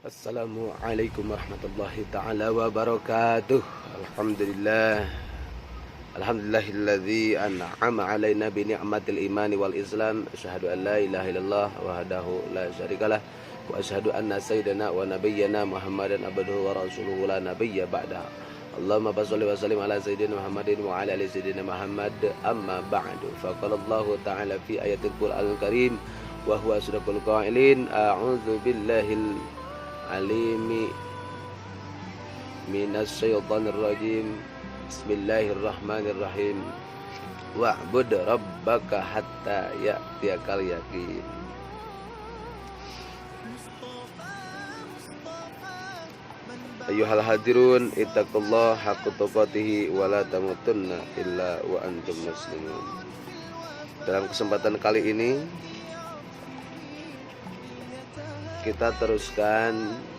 Assalamualaikum warahmatullahi ta'ala wabarakatuh. Alhamdulillah. Alhamdulillahilladzi an'ama alaina bi ni'matil imani wal islam. Asyhadu an la ilaha illallah wahdahu la syarikalah wa asyhadu anna sayyidana wa nabiyyana Muhammadan abduhu wa rasuluhu la nabiyya ba'da. Allahumma shalli wa sallim ala sayyidina Muhammadin wa ala ali sayyidina Muhammad, amma ba'du. Faqala Allah ta'ala fi ayatil Qur'anil Karim wa huwa asdaqul qailin. A'udzu billahil alimi minas syaitanir rajim. Bismillahirrahmanirrahim. Wa'bud rabbaka hatta ya'tiyakal yaqin. Ayyuhal hadirun, ittaqullaha haqqa tuqatih wa la tamutunna illa wa antum muslimun. Dalam kesempatan kali ini kita teruskan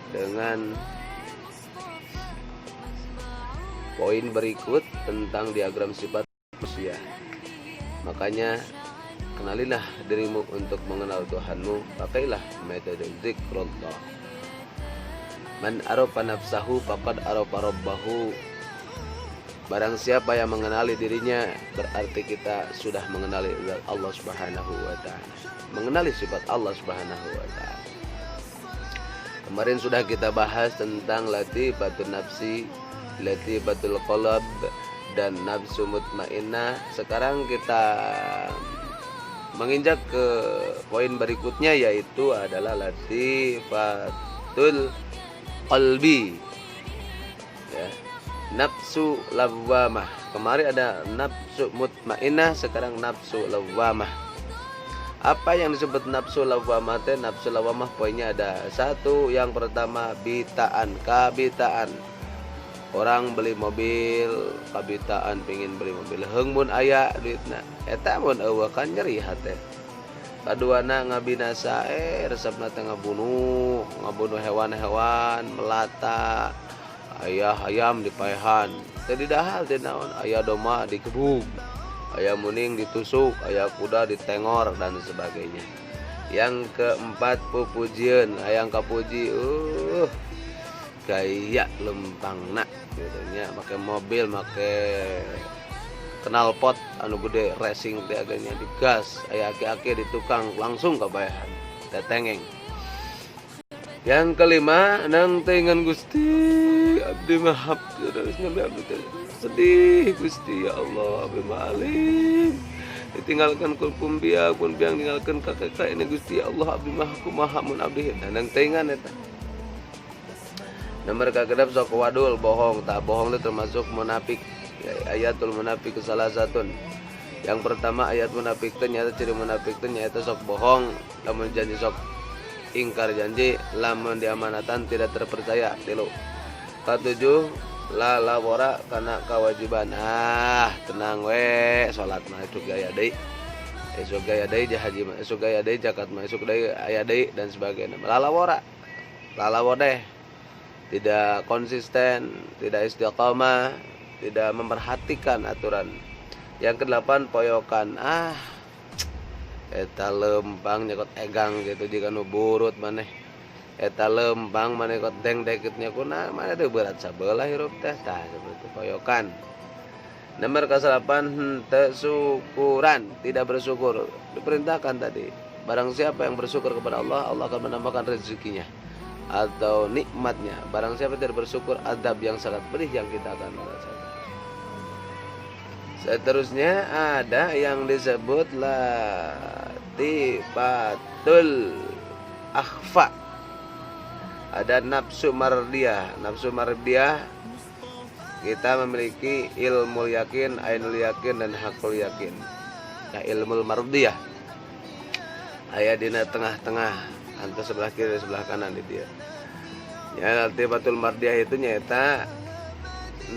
dengan poin berikut tentang diagram sifat manusia. Makanya kenalilah dirimu untuk mengenal Tuhanmu. Pakailah metode zikrullah. Man arafa nafsahu faqad arafa rabbahu. Barang siapa yang mengenali dirinya, berarti kita sudah mengenali Allah Subhanahu wa taala. Mengenali sifat Allah Subhanahu wa taala. Kemarin sudah kita bahas tentang latifatul nafsi, latifatul qalb, dan nafsu mutmainnah. Sekarang kita menginjak ke poin berikutnya, yaitu adalah latifatul qalbi, ya. Nafsu lawwamah. Kemarin ada nafsu mutmainnah, sekarang nafsu lawwamah. Apa yang disebut nafsu lawwamah? Nafsu lawwamah poinnya ada satu. Yang pertama bitaan, kabitaan. Orang beli mobil, kabitaan pengin beli mobil. Heung mun aya duitna, eta mun eueuh kan nyeri hate. Kaduana ngabinasa resepna teh ngabunuh hewan-hewan, melata. Aya hayam dipaehan. Teu didahal teh naon, aya domba dikebuk. Aya muning ditusuk, aya kuda ditengor, dan sebagainya. Yang keempat pupujian, hayang kapuji, gaya lempangna gitu nya, make mobil, make knalpot anu gede racing teh agaknya digas, aya aki-aki di tukang langsung kabayahan tetengeng. Yang kelima, nang tengan Gusti abdi mahap terus abdi sedih Gusti, ya Allah abdi malim ditinggalkan pun biang tinggalkan kakek ini Gusti, ya Allah abdi mah kumaha mun abdi nang tengan eta. Nomor kakedap sok wadul bohong, tak bohong itu termasuk munafik. Ayatul munafik salah satu. Yang pertama ayat munafik teh nyata ciri munafik teh nyata sok bohong, lamun janji sok ingkar janji, lamun diamanatan tidak terpercaya. Tilu. Ketujuh, la labora karena kewajiban. Tenang we, salat mah esuk gaya deui. Esuk gaya deui haji mah esuk gaya deui, zakat mah esuk deui aya deui, dan sebagainya. La labora. La labodeh. Tidak konsisten, tidak istiqamah, tidak memperhatikan aturan. Yang kedelapan, poyokan. Eta lempang nyekot egang gitu jika nu burut maneh. Eta lempang maneh kot deng deketnya kuna maneh teu berat sabelah hirup teh, tah seperti poyokan. Nomor ke-8, henteu syukuran, tidak bersyukur. Diperintahkan tadi, barang siapa yang bersyukur kepada Allah, Allah akan menambahkan rezekinya atau nikmatnya. Barang siapa tidak bersyukur, adab yang sangat pedih yang kita akan merasakan. Seterusnya ada yang disebut latifatul akhfa. Ada nafsu mardiyah. Nafsu mardiyah, kita memiliki ilmu yakin, ainul yakin, dan hakul yakin. Nah, ilmu mardiyah aya dina tengah-tengah antara sebelah kiri dan sebelah kanan di dia. Ya, latifatul mardiyah itu nyata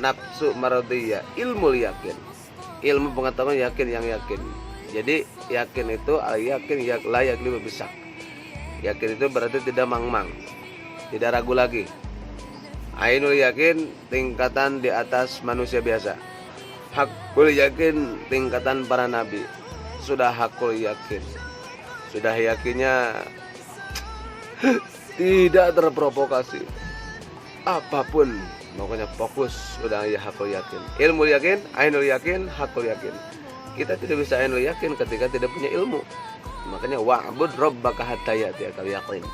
nafsu mardiyah, ilmu yakin. Ilmu pengetahuan yakin yang yakin. Jadi yakin itu yakin layak bisa. Yakin itu berarti tidak mangmang, tidak ragu lagi. Ainul yakin tingkatan di atas manusia biasa. Hakul yakin tingkatan para nabi. Sudah hakul yakin, sudah yakinnya tidak terprovokasi apapun, pokoknya fokus udah ya hakul yakin, ilmu yakin, ainul yakin, hakul yakin. Kita tidak bisa ainul yakin ketika tidak punya ilmu. Makanya wa'bud rabbaka hatta ya'tiyakal yaqin.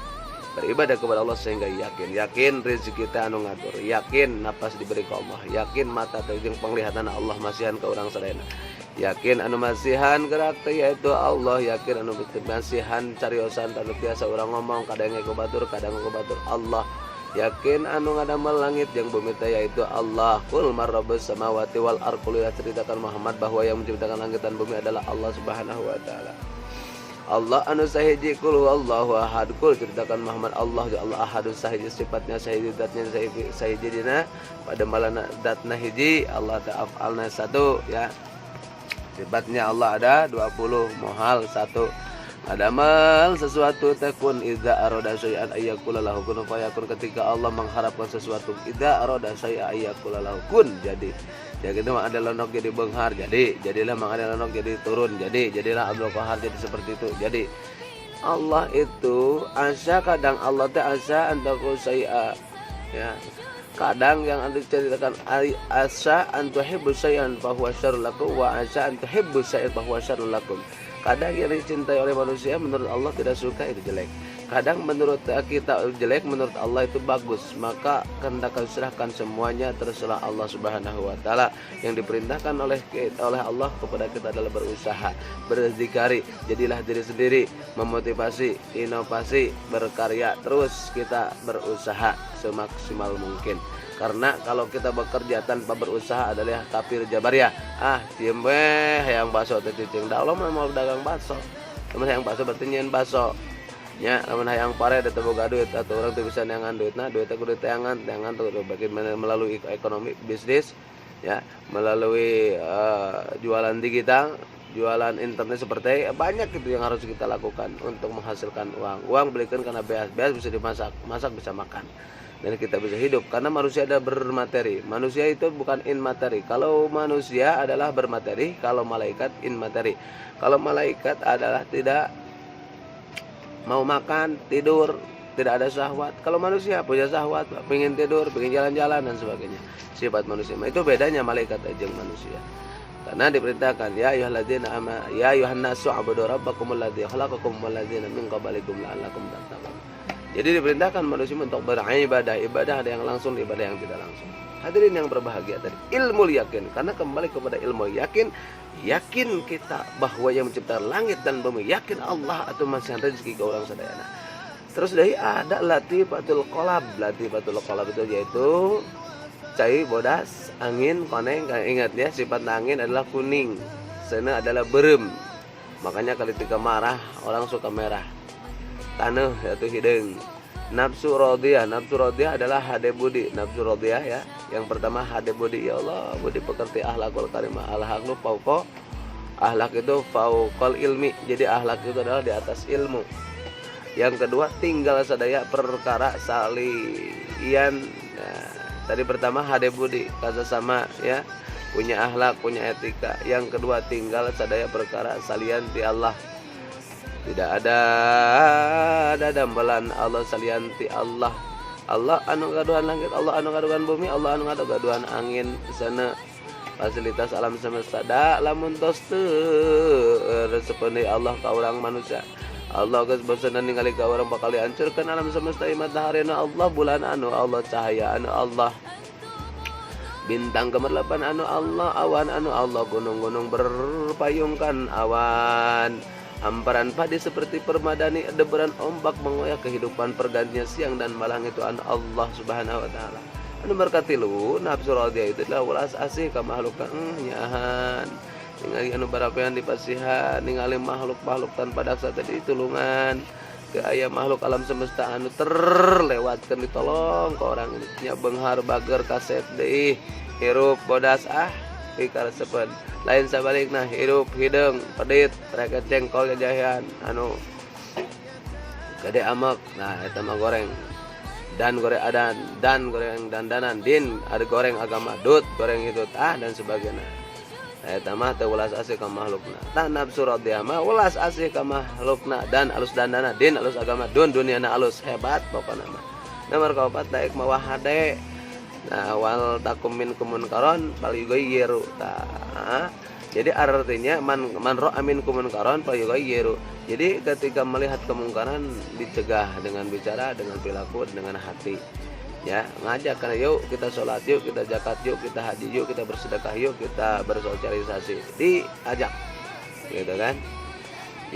Beribadah kepada Allah sehingga yakin rezeki kita anu ngatur, yakin napas diberi ke Allah, yakin mata terjeng penglihatan Allah masihan ke orang sadayana, yakin anu masihan gerak yaitu Allah, yakin anu masihan cariosan tanu biasa orang ngomong kadang ke batur Allah, yakin anu ngadamel langit yang bumi teh yaitu Allah. Qul marabbus samawati wal ardh, ceritakan Muhammad bahwa yang menciptakan langit dan bumi adalah Allah Subhanahu wa taala. Allah anu sahiji, qul huwallahu ahad. Qul ceritakan Muhammad Allah ahadus sahiji, sifatnya sahiji, zatnya sahiji dina pada malana zatna hiji, Allah ta'afalna satu ya. Sifatnya Allah ada 20, mohal satu. Ada mal sesuatu takun idza arada syai'an ayyakula lahu kun fayakun, ketika Allah mengharapkan sesuatu, idza arada syai'an ayyakula lahu kun, jadi itu mah ada lonok jadi benghar, jadilah mah ada lonok jadi turun, jadilah Abdul Qahar jadi seperti itu. Jadi Allah itu asa, kadang Allah teh asa antaku syai'a ya. Kadang yang anda ceritakan asa antuhibbu syai'an fa huwa syarrun lakum wa asa antuhibbu syai'an fa huwa syarrun lakum. Kadang yang dicintai oleh manusia menurut Allah tidak suka itu jelek. Kadang menurut kita jelek, menurut Allah itu bagus. Maka hendak serahkan semuanya terserah Allah Subhanahu wa taala. Yang diperintahkan oleh Allah kepada kita adalah berusaha, berzikari, jadilah diri sendiri, memotivasi, inovasi, berkarya, terus kita berusaha semaksimal mungkin. Karena kalau kita bekerja tanpa berusaha adalah kafir jabariyah. Diem yang bakso teh cicing. Da Allah mau dagang bakso. Teman yang bakso berarti nyen bakso. Nya lamun hayang pare da teu boga duit atau orang teu bisa neangan duitna, duitna kudu teangan tuh bagaimana melalui ekonomi bisnis ya, melalui jualan digital, jualan internet seperti banyak itu yang harus kita lakukan untuk menghasilkan uang. Uang belikan karena beas bisa dimasak, masak bisa makan. Dan kita bisa hidup karena manusia ada bermateri. Manusia itu bukan in materi. Kalau manusia adalah bermateri, kalau malaikat in materi. Kalau malaikat adalah tidak mau makan, tidur, tidak ada syahwat. Kalau manusia punya syahwat, pengen tidur, pengen jalan-jalan dan sebagainya. Sifat manusia itu bedanya malaikat aja manusia. Karena diperintahkan ya ayyuhan nasu ubudu rabbakumul ladzi khalaqakum wal ladzina min qablikum la'allakum tattaqun. Jadi diperintahkan manusia untuk beribadah. Ibadah ada yang langsung, ibadah yang tidak langsung. Hadirin yang berbahagia tadi, ilmu yakin. Karena kembali kepada ilmu yakin, yakin kita bahwa yang menciptakan langit dan bumi, yakin Allah atau masih rezeki ke orang sadayana. Terus dari ada latifatul qalab. Latifatul qalab itu yaitu cai bodas, angin, koneng. Ingat ya, sifat angin adalah kuning, sana adalah berem. Makanya ketika marah orang suka merah. Tanah yaitu hidung. Nafsu radiyah adalah hade budi. Nafsu radiyah ya, yang pertama hade budi, ya Allah budi pekerti ahlakul karimah. Ahlak fauqa, ahlak itu fauqal ilmi, jadi ahlak itu adalah di atas ilmu. Yang kedua tinggal sadaya perkara salian. Tadi pertama hade budi, kasa sama ya, punya ahlak, punya etika. Yang kedua tinggal sadaya perkara salian di Allah. Tidak ada dambalan Allah salianti Allah. Allah anu gaduhan langit, Allah anu gaduhan bumi, Allah anu gaduhan angin sana fasilitas alam semesta. Da lamun tos teu resepkeun Allah ka urang manusia. Allah geus bosan ningali ka urang bakal dihancurkeun alam semesta. Matahariana Allah, bulan anu Allah, cahaya anu Allah, bintang gemerlapan anu Allah, awan anu Allah, gunung-gunung berpayungkan awan. Hamparan padi seperti permadani, deburan ombak mengoyak kehidupan pergantian siang dan malam itu an Allah Subhanahu wa taala. Anu berkatilu nafsu radiyah itu adalah walas asih ka makhluk nyahan. Ningali anu barapean dipasihan, ningali makhluk-makhluk tanpa daksa tadi tulungan. Ke aya makhluk alam semesta anu terlewatkeun ditolong ke orang ini. Nya beunghar bager kaset deui, hirup bodas ikaresepeun. Lain sabalikna hirup hidung pedit reket jengkol jajahan anu gede amek. Nah eta mah goreng dan goreng adan, dan goreng dandanan, din ada goreng agama, dut goreng hitut dan sebagainya. Eta mah teu welas asih ka makhlukna. Tah nafsu radiyah mah welas asih ka makhlukna dan alus dandana din alus agama dun duniana alus hebat pokona mah. Nomor kaopat daek mawahade. Nah, wal takum minkum munkaron fal yughayyiru. Tah. Jadi artinya man ra'a minkum munkaron fal yughayyiru. Jadi ketika melihat kemungkaran dicegah dengan bicara, dengan perilaku, dengan hati. Ya, ngajak karena yuk kita sholat, yuk kita zakat, yuk kita haji, yuk kita bersedekah, yuk kita bersosialisasi, diajak gitu kan.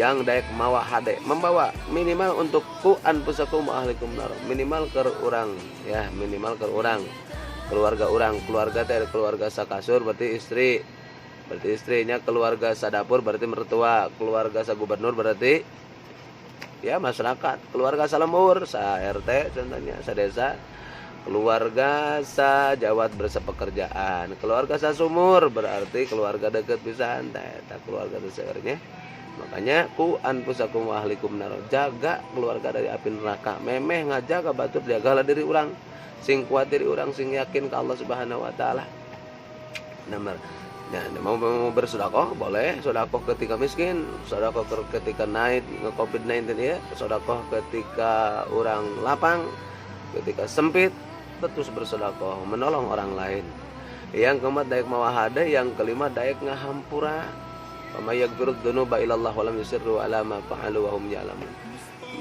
Yang daek mawa hade membawa minimal untuk ku anfusakum wa ahlikum nar, minimal ke urang ya, minimal ke urang keluarga urang, keluarga teh keluarga sakasur berarti istri, berarti istrinya, keluarga sadapur berarti mertua, keluarga sa gubernur berarti ya masyarakat, keluarga salembur sa RT contohnya, sa desa, keluarga sa jawat bersepekerjaan, keluarga sa sumur berarti keluarga deket pisan teh keluarga besarnya. Makanya ku anfusakum wa ahlikum nar, jaga keluarga dari api neraka. Memeh ngajaga batur jagalah diri urang, sing kuat diri urang, sing yakin ka Allah Subhanahu wa taala. Nomor mau bersedekah boleh, sedekah ketika miskin, sedekah ketika naik COVID-19 ya, sedekah ketika orang lapang, ketika sempit terus bersedekah menolong orang lain. Yang keempat daek mawahada, yang kelima daek ngahampura. Wa may yaghfiru dzunuba illallah wa lam yusirru ala ma fa'alu wa hum ya'lamun.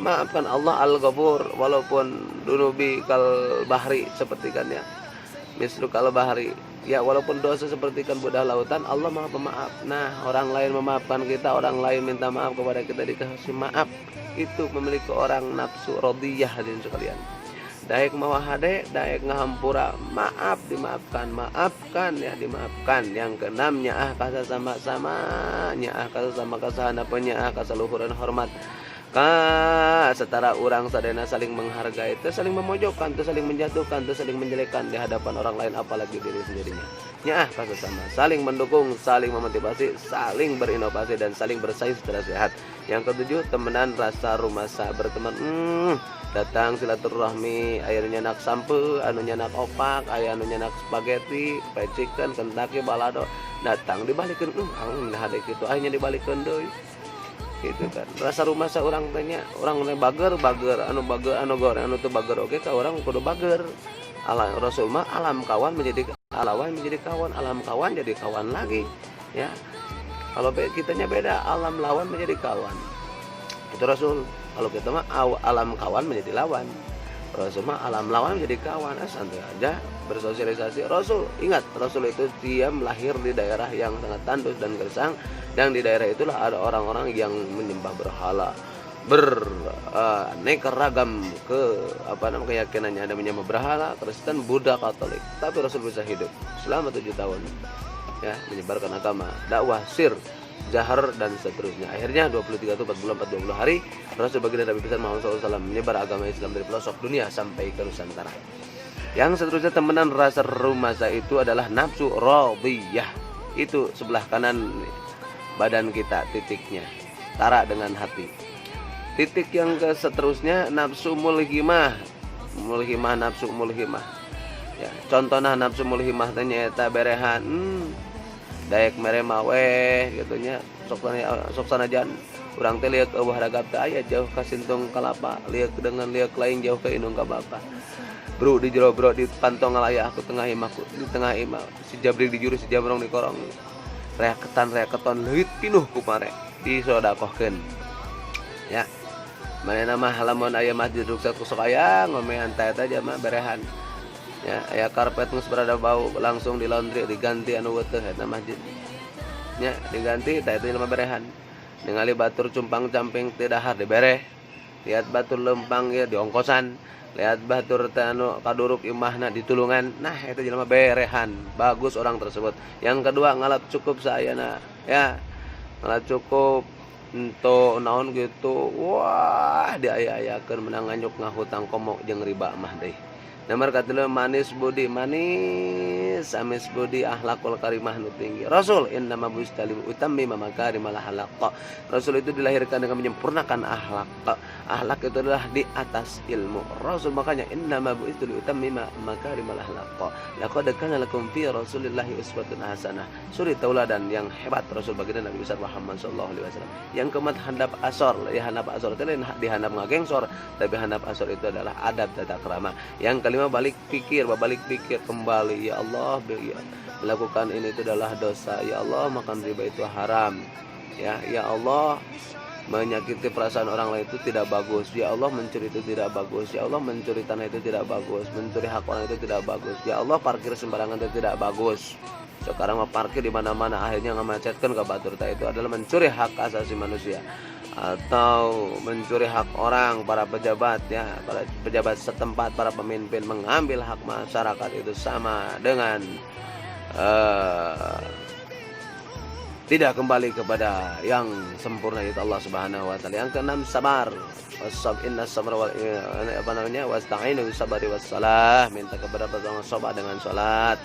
Maafkan Allah Al-Ghafur walaupun dunubi kal bahri seperti kan ya. Mislu kal bahri. Ya walaupun dosa seperti kan budah lautan, Allah Maha Pemaaf. Nah, orang lain memaafkan kita, orang lain minta maaf kepada kita dikasih maaf. Itu memiliki orang nafsu radiyah hadirin sekalian. Daek mawahade, daek ngahampura, maaf dimaafkan, maafkan ya dimaafkan. Yang keenam nyaah kasa sama-sama, nyaah kasa sama kasahana penyaah kasa luhur dan hormat. Setara orang sadena saling menghargai, itu saling memojokkan, itu saling menjatuhkan, itu saling menjelekkan di hadapan orang lain apalagi diri sendirinya. Nyaah kasa sama, saling mendukung, saling memotivasi, saling berinovasi dan saling bersaing secara sehat. Yang ketujuh temenan rasa rumasa, berteman datang silaturahmi, aya nu nyanak sampe, anu nyanak opak, aya anu nyanak spaghetti, fried chicken, Kentucky, balado, datang dibalikeun nah hade kitu akhirnya dibalikeun deui. Gitu kan. Rasa rumasa orang tanya, orang teh bager anu goreng anu teu bager oge ka urang kudu bager. Rasul mah alam kawan menjadi alawan menjadi kawan, alam kawan jadi kawan lagi. Ya. Kalau kitanya beda, alam lawan menjadi kawan. Itu Rasul. Kalau kita mah alam kawan menjadi lawan. Rasul mah alam lawan menjadi kawan. Santai aja bersosialisasi. Rasul, ingat Rasul itu dia lahir di daerah yang sangat tandus dan gersang, dan di daerah itulah ada orang-orang yang menyembah berhala, beraneka ragam keyakinannya, ada menyembah berhala, Kristen, Buddha, Katolik. Tapi Rasul bisa hidup selama 7 tahun ya, menyebarkan agama, dakwah, sir, jahar dan seterusnya. Akhirnya 23 atau 40 hari Rasul baginda Nabi besar Muhammad SAW menyebar agama Islam dari pelosok dunia sampai ke Nusantara. Yang seterusnya temenan rasa rumasa itu adalah nafsu radiyah. Itu sebelah kanan badan kita titiknya, tara dengan hati. Titik yang ke seterusnya nafsu mulhimah, nafsu mulhimah. Ya, contohnya nafsu mulhimah teh nyaeta berehan daek mere maweh gitu nya, sok sanajan urang teh lieur eueuh ragab teh aya jauh ka sintung kalapa, lieur dengan lieur lain jauh ka indung ka baka. Bro di jero bro di pantong ngalayah aku tengah imahku, di tengah imah si Jabrik di juru si Jamrong di korong. Rea keton leuwit pinuh ku mare disodakohkeun. Ya. Manehna mah lamun aya masjid ruksat ku sok aya ngomean teh eta mah berehan. Ya, aya karpet geus berada bau langsung di laundry diganti anu weuteuh eta masjid. Ya, diganti teh eta mah berehan. Ningali batur cumpang-camping teu dahar dibereh. Lihat batur lempang ya diongkosan. Lihat batur teh anu kaduruk imahna ditulungan. Nah, eta jelema berehan. Bagus orang tersebut. Yang kedua ngalap cukup saayana. Ya. Ngalap cukup ento naon gitu. Wah, diaya-ayakeun menang nganyuk ngahutang komok jeung riba mah deui. Nomor katilu manis budi, manis amis budi, akhlakul karimah nu tinggi. Rasul innama bu'itsa li utammima makarimal akhlaq. Rasul itu dilahirkan dengan menyempurnakan akhlak. Akhlak itu adalah di atas ilmu. Rasul makanya innama bu'itsa li utammima makarimal akhlaq. Laqad kana lakum fi Rasulillahi uswatun hasanah. Suri tauladan yang hebat Rasul baginda Nabi besar Muhammad sallallahu alaihi wasallam. Yang keempat handap asor, ya handap asor itu lain di handap ngagengsor, tapi handap asor itu adalah adab tata krama. Yang kelima balik pikir kembali, ya Allah, melakukan ini itu adalah dosa, ya Allah, makan riba itu haram, ya Allah, menyakiti perasaan orang lain itu tidak bagus, ya Allah, mencuri itu tidak bagus, ya Allah, mencuri tanah itu tidak bagus, mencuri hak orang itu tidak bagus, ya Allah, parkir sembarangan itu tidak bagus. Sekarang mau parkir di mana-mana akhirnya ngamacetkan ke batur, itu adalah mencuri hak asasi manusia. Atau mencuri hak orang, para pejabat, ya, para pejabat setempat, para pemimpin mengambil hak masyarakat, itu sama dengan tidak kembali kepada yang sempurna, itu Allah Subhanahu wa taala. Yang keenam sabar. Inna sabra wal wasta'inu bis sabri was salah, minta kepada pertolongan sabar dengan salat.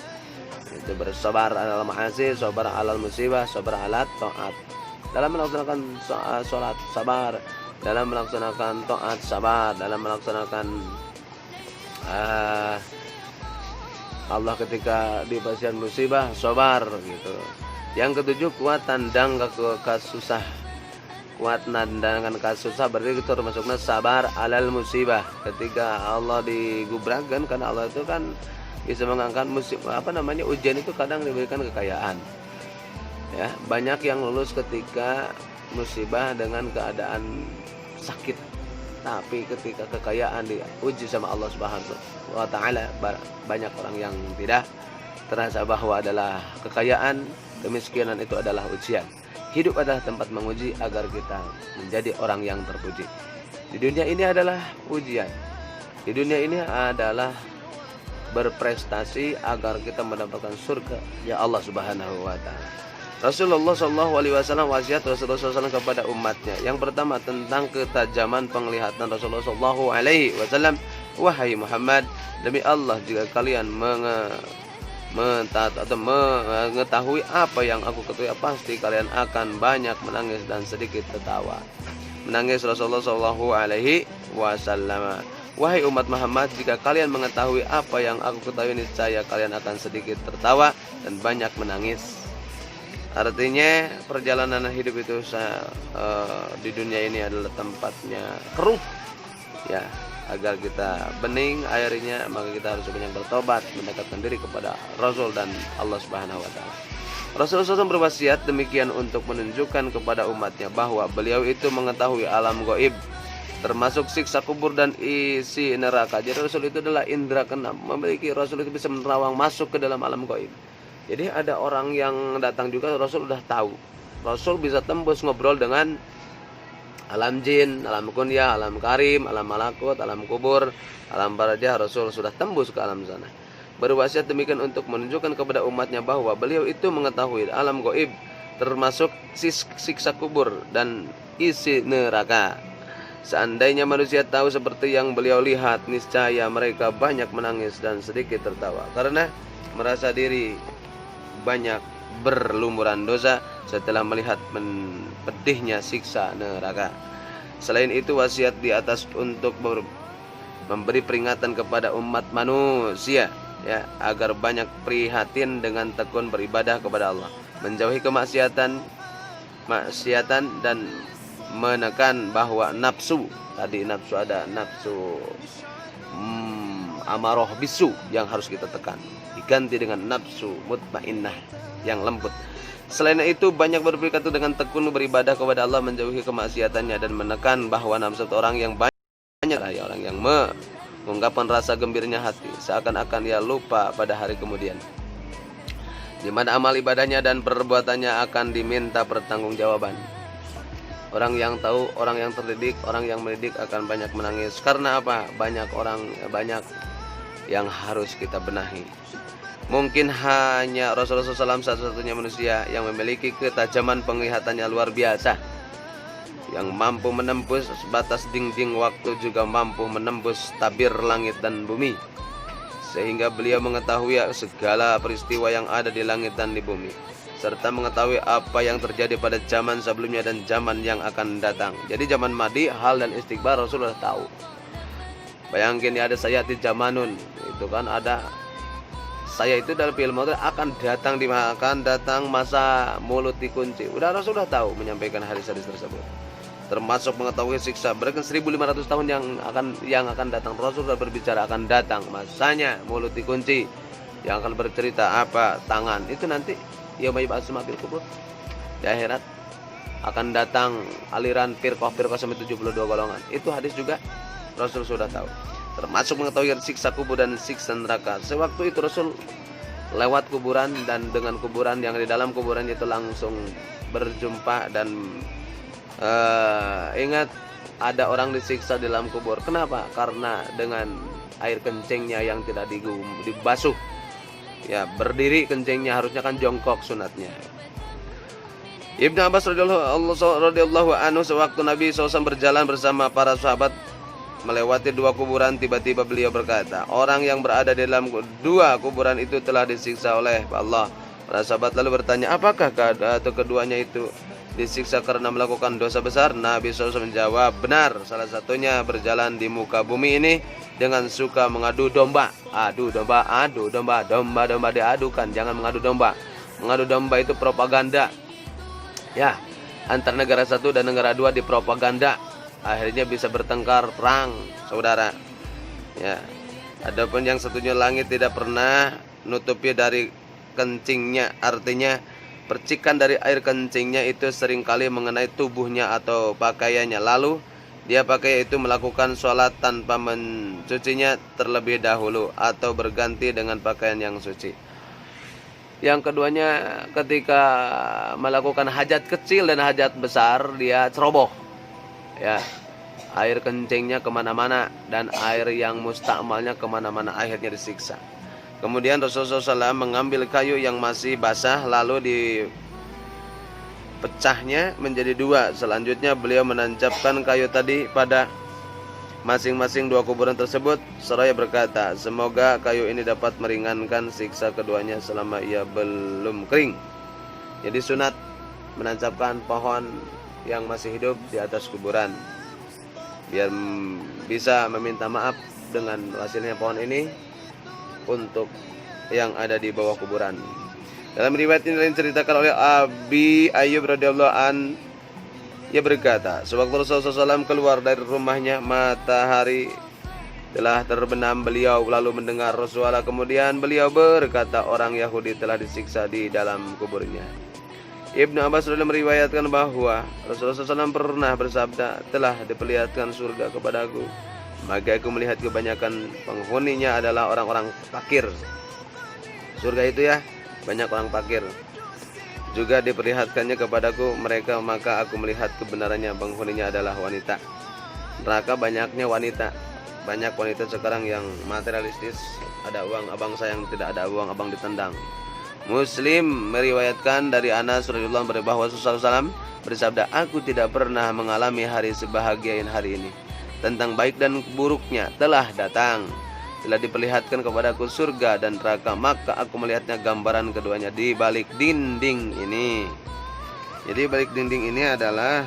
Itu bersabar alal ma'asi, sabar alal musibah, sabar alat taat. Dalam melaksanakan sholat sabar, dalam melaksanakan taat sabar, dalam melaksanakan Allah ketika di pasian musibah sabar gitu. Yang ketujuh kuat tandang ke susah. Kuat nandangan kasusah berarti itu termasuknya sabar alal musibah. Ketika Allah digubrakan, karena Allah itu kan bisa mengangkat musibah, ujian itu kadang diberikan kekayaan. Ya, banyak yang lulus ketika musibah dengan keadaan sakit, tapi ketika kekayaan diuji sama Allah Subhanahu wa taala, banyak orang yang tidak terasa bahwa adalah kekayaan, kemiskinan itu adalah ujian. Hidup adalah tempat menguji agar kita menjadi orang yang terpuji. Di dunia ini adalah ujian. Di dunia ini adalah berprestasi agar kita mendapatkan surga ya Allah Subhanahu wa taala. Rasulullah Shallallahu Alaihi Wasallam wasiat Rasulullah SAW kepada umatnya. Yang pertama tentang ketajaman penglihatan Rasulullah Shallallahu Alaihi Wasallam. Wahai Muhammad, demi Allah jika kalian mengetahui apa yang aku ketahui, pasti kalian akan banyak menangis dan sedikit tertawa. Menangis Rasulullah Shallallahu Alaihi Wasallam. Wahai umat Muhammad, jika kalian mengetahui apa yang aku ketahui, niscaya kalian akan sedikit tertawa dan banyak menangis. Artinya perjalanan hidup itu di dunia ini adalah tempatnya keruh, ya, agar kita bening airnya, maka kita harus banyak bertobat, mendekatkan diri kepada Rasul dan Allah Subhanahu wa taala. Rasulullah SAW berwasiat demikian untuk menunjukkan kepada umatnya bahwa beliau itu mengetahui alam gaib, termasuk siksa kubur dan isi neraka. Jadi Rasul itu adalah indera keenam, memiliki Rasul itu bisa menerawang masuk ke dalam alam gaib. Jadi ada orang yang datang juga Rasul udah tahu. Rasul bisa tembus ngobrol dengan alam jin, alam kunyah, alam karim, alam malakut, alam kubur, alam barajah. Rasul sudah tembus ke alam sana. Berwasiat demikian untuk menunjukkan kepada umatnya bahwa beliau itu mengetahui alam gaib, termasuk siksa kubur dan isi neraka. Seandainya manusia tahu seperti yang beliau lihat, niscaya mereka banyak menangis dan sedikit tertawa, karena merasa diri banyak berlumuran dosa setelah melihat pedihnya siksa neraka. Selain itu wasiat di atas untuk memberi peringatan kepada umat manusia, ya, agar banyak prihatin dengan tekun beribadah kepada Allah, menjauhi kemaksiatan dan menekan bahwa nafsu, tadi nafsu ada nafsu amarah bisu yang harus kita tekan, diganti dengan nafsu mutmainnah yang lembut. Selain itu banyak berperikat dengan tekun beribadah kepada Allah, menjauhi kemaksiatannya dan menekan bahwa nafsu orang yang banyak orang yang mengungkapkan rasa gembiranya hati seakan-akan ia lupa pada hari kemudian, di mana amal ibadahnya dan perbuatannya akan diminta pertanggungjawaban. Orang yang tahu, orang yang terdidik, orang yang mendidik akan banyak menangis. Karena apa? Banyak yang harus kita benahi. Mungkin hanya Rasulullah SAW satu-satunya manusia yang memiliki ketajaman penglihatannya luar biasa, yang mampu menembus batas dinding waktu, juga mampu menembus tabir langit dan bumi. sehingga beliau mengetahui segala peristiwa yang ada di langit dan di bumi, serta mengetahui apa yang terjadi pada zaman sebelumnya dan zaman yang akan datang. Jadi zaman madi, hal dan istighbar Rasul sudah tahu. Bayangin ya, ada sayati zamanun, itu kan ada saya itu dalam ilmu akan datang masa mulut dikunci. Udah Rasul sudah tahu menyampaikan hadis-hadis tersebut. Termasuk mengetahui siksa berarti 1500 tahun yang akan datang. Rasul sudah berbicara akan datang masanya mulut dikunci, yang akan bercerita apa tangan itu nanti yaumai ba'tsum fil kubur. Di akhirat akan datang aliran firqah sampai 72 golongan. Itu hadis juga Rasul sudah tahu. Termasuk mengetahui siksa kubur dan siksa neraka. Sewaktu itu Rasul lewat kuburan, dan dengan kuburan yang di dalam kuburan itu langsung berjumpa dan ingat ada orang disiksa di dalam kubur. Kenapa? Karena dengan air kencingnya yang tidak dibasuh. Ya, berdiri kencingnya, harusnya kan jongkok sunatnya. Ibnu Abbas radhiyallahu anhu, sewaktu Nabi SAW berjalan bersama para sahabat melewati dua kuburan, tiba-tiba beliau berkata, orang yang berada di dalam dua kuburan itu telah disiksa oleh Allah. Para sahabat lalu bertanya, apakah keduanya itu disiksa karena melakukan dosa besar? Nabi SAW menjawab, benar, salah satunya berjalan di muka bumi ini dengan suka mengadu domba. Domba diadukan, jangan mengadu domba. Mengadu domba itu propaganda. Ya, antar negara satu dan negara dua dipropaganda. Akhirnya bisa bertengkar perang, saudara. Ya. Adapun yang satunya langit tidak pernah nutupi dari kencingnya, artinya percikan dari air kencingnya itu seringkali mengenai tubuhnya atau pakaiannya. Lalu dia pakai itu melakukan sholat tanpa mencucinya terlebih dahulu atau berganti dengan pakaian yang suci. Yang keduanya ketika melakukan hajat kecil dan hajat besar dia ceroboh. Ya, air kencingnya kemana-mana dan air yang mustakmalnya kemana-mana, akhirnya disiksa. Kemudian Rasulullah SAW mengambil kayu yang masih basah lalu dipecahnya menjadi dua. Selanjutnya beliau menancapkan kayu tadi pada masing-masing dua kuburan tersebut seraya berkata, semoga kayu ini dapat meringankan siksa keduanya selama ia belum kering. Jadi sunat menancapkan pohon yang masih hidup di atas kuburan biar bisa meminta maaf dengan hasilnya pohon ini untuk yang ada di bawah kuburan. Dalam riwayat ini diceritakan oleh Abi Ayyub radhiyallahu an, ia berkata, sewaktu Rasulullah SAW keluar dari rumahnya, matahari telah terbenam. Beliau lalu mendengar Rasulullah, kemudian beliau berkata, orang Yahudi telah disiksa di dalam kuburnya. Ibnu Abbas sudah meriwayatkan bahwa Rasulullah SAW pernah bersabda, telah diperlihatkan surga kepadaku, maka aku melihat kebanyakan penghuninya adalah orang-orang fakir. Surga itu ya banyak orang fakir. Juga diperlihatkannya kepadaku mereka, maka aku melihat kebenarannya penghuninya adalah wanita. Neraka banyaknya wanita. Banyak wanita sekarang yang materialistis, ada uang abang sayang, tidak ada uang abang ditendang. Muslim meriwayatkan dari Anas radhiyallahu anhu bahwa Rasulullah SAW bersabda, aku tidak pernah mengalami hari sebahagia hari ini. Tentang baik dan buruknya telah datang, telah diperlihatkan kepadaku surga dan neraka, maka aku melihatnya gambaran keduanya di balik dinding ini. Jadi balik dinding ini adalah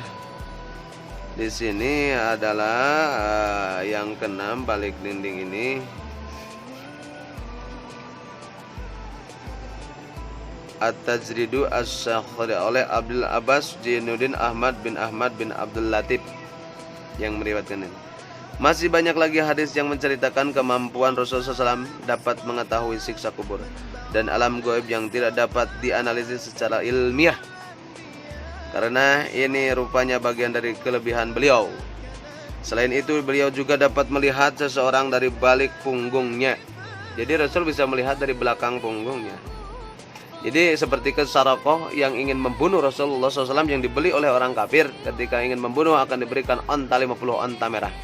di sini adalah yang keenam, balik dinding ini. At-Tajridu As-Sakhri oleh Abdul Abbas Jinuddin Ahmad bin Abdul Latif yang meriwayatkan ini. Masih banyak lagi hadis yang menceritakan kemampuan Rasulullah SAW dapat mengetahui siksa kubur dan alam gaib yang tidak dapat dianalisis secara ilmiah, karena ini rupanya bagian dari kelebihan beliau. Selain itu beliau juga dapat melihat seseorang dari balik punggungnya. Jadi Rasul bisa melihat dari belakang punggungnya. Jadi seperti Sarakoh yang ingin membunuh Rasulullah SAW yang dibeli oleh orang kafir, ketika ingin membunuh akan diberikan onta 50 onta merah.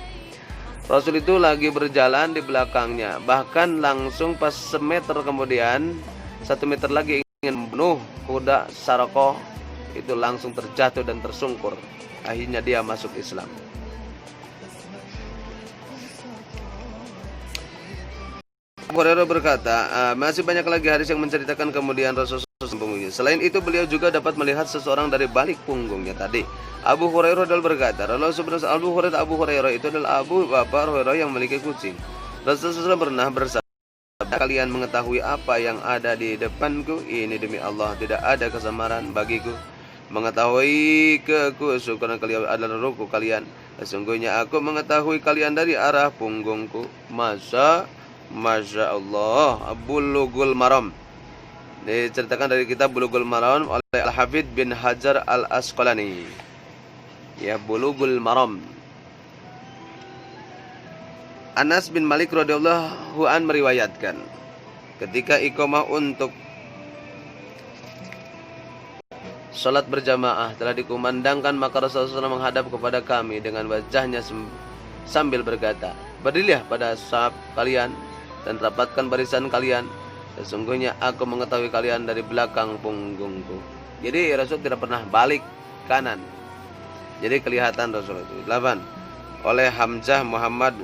Rasul itu lagi berjalan di belakangnya, bahkan langsung pas semeter kemudian, 1 meter lagi ingin membunuh, kuda Sarakoh itu langsung terjatuh dan tersungkur. Akhirnya dia masuk Islam. Abu Hurairah berkata, masih banyak lagi hadis yang menceritakan kemudian Rasulullah punggungnya. Selain itu beliau juga dapat melihat seseorang dari balik punggungnya tadi. Abu Hurairah berkata, Abu Hurairah itu adalah Bapak Hurairah yang memiliki kucing. Rasulullah pernah bersabda, kalian mengetahui apa yang ada di depanku? Ini demi Allah tidak ada kesamaran bagiku. Mengetahui kekusukan kalian adalah ruku kalian. Sesungguhnya aku mengetahui kalian dari arah punggungku. Masya Allah. Bulughul Maram. Diceritakan dari kitab Bulughul Maram oleh Al-Hafidz bin Hajar Al-Asqalani. Ya, Bulughul Maram. Anas bin Malik radhiyallahu an meriwayatkan, ketika iqamah untuk salat berjamaah telah dikumandangkan, maka Rasulullah SAW menghadap kepada kami dengan wajahnya sambil berkata, berdirilah pada saf kalian dan rapatkan barisan kalian. Sesungguhnya aku mengetahui kalian dari belakang punggungku. Jadi Rasul tidak pernah balik kanan. Jadi kelihatan Rasul itu. 8. Oleh Hamzah Muhammad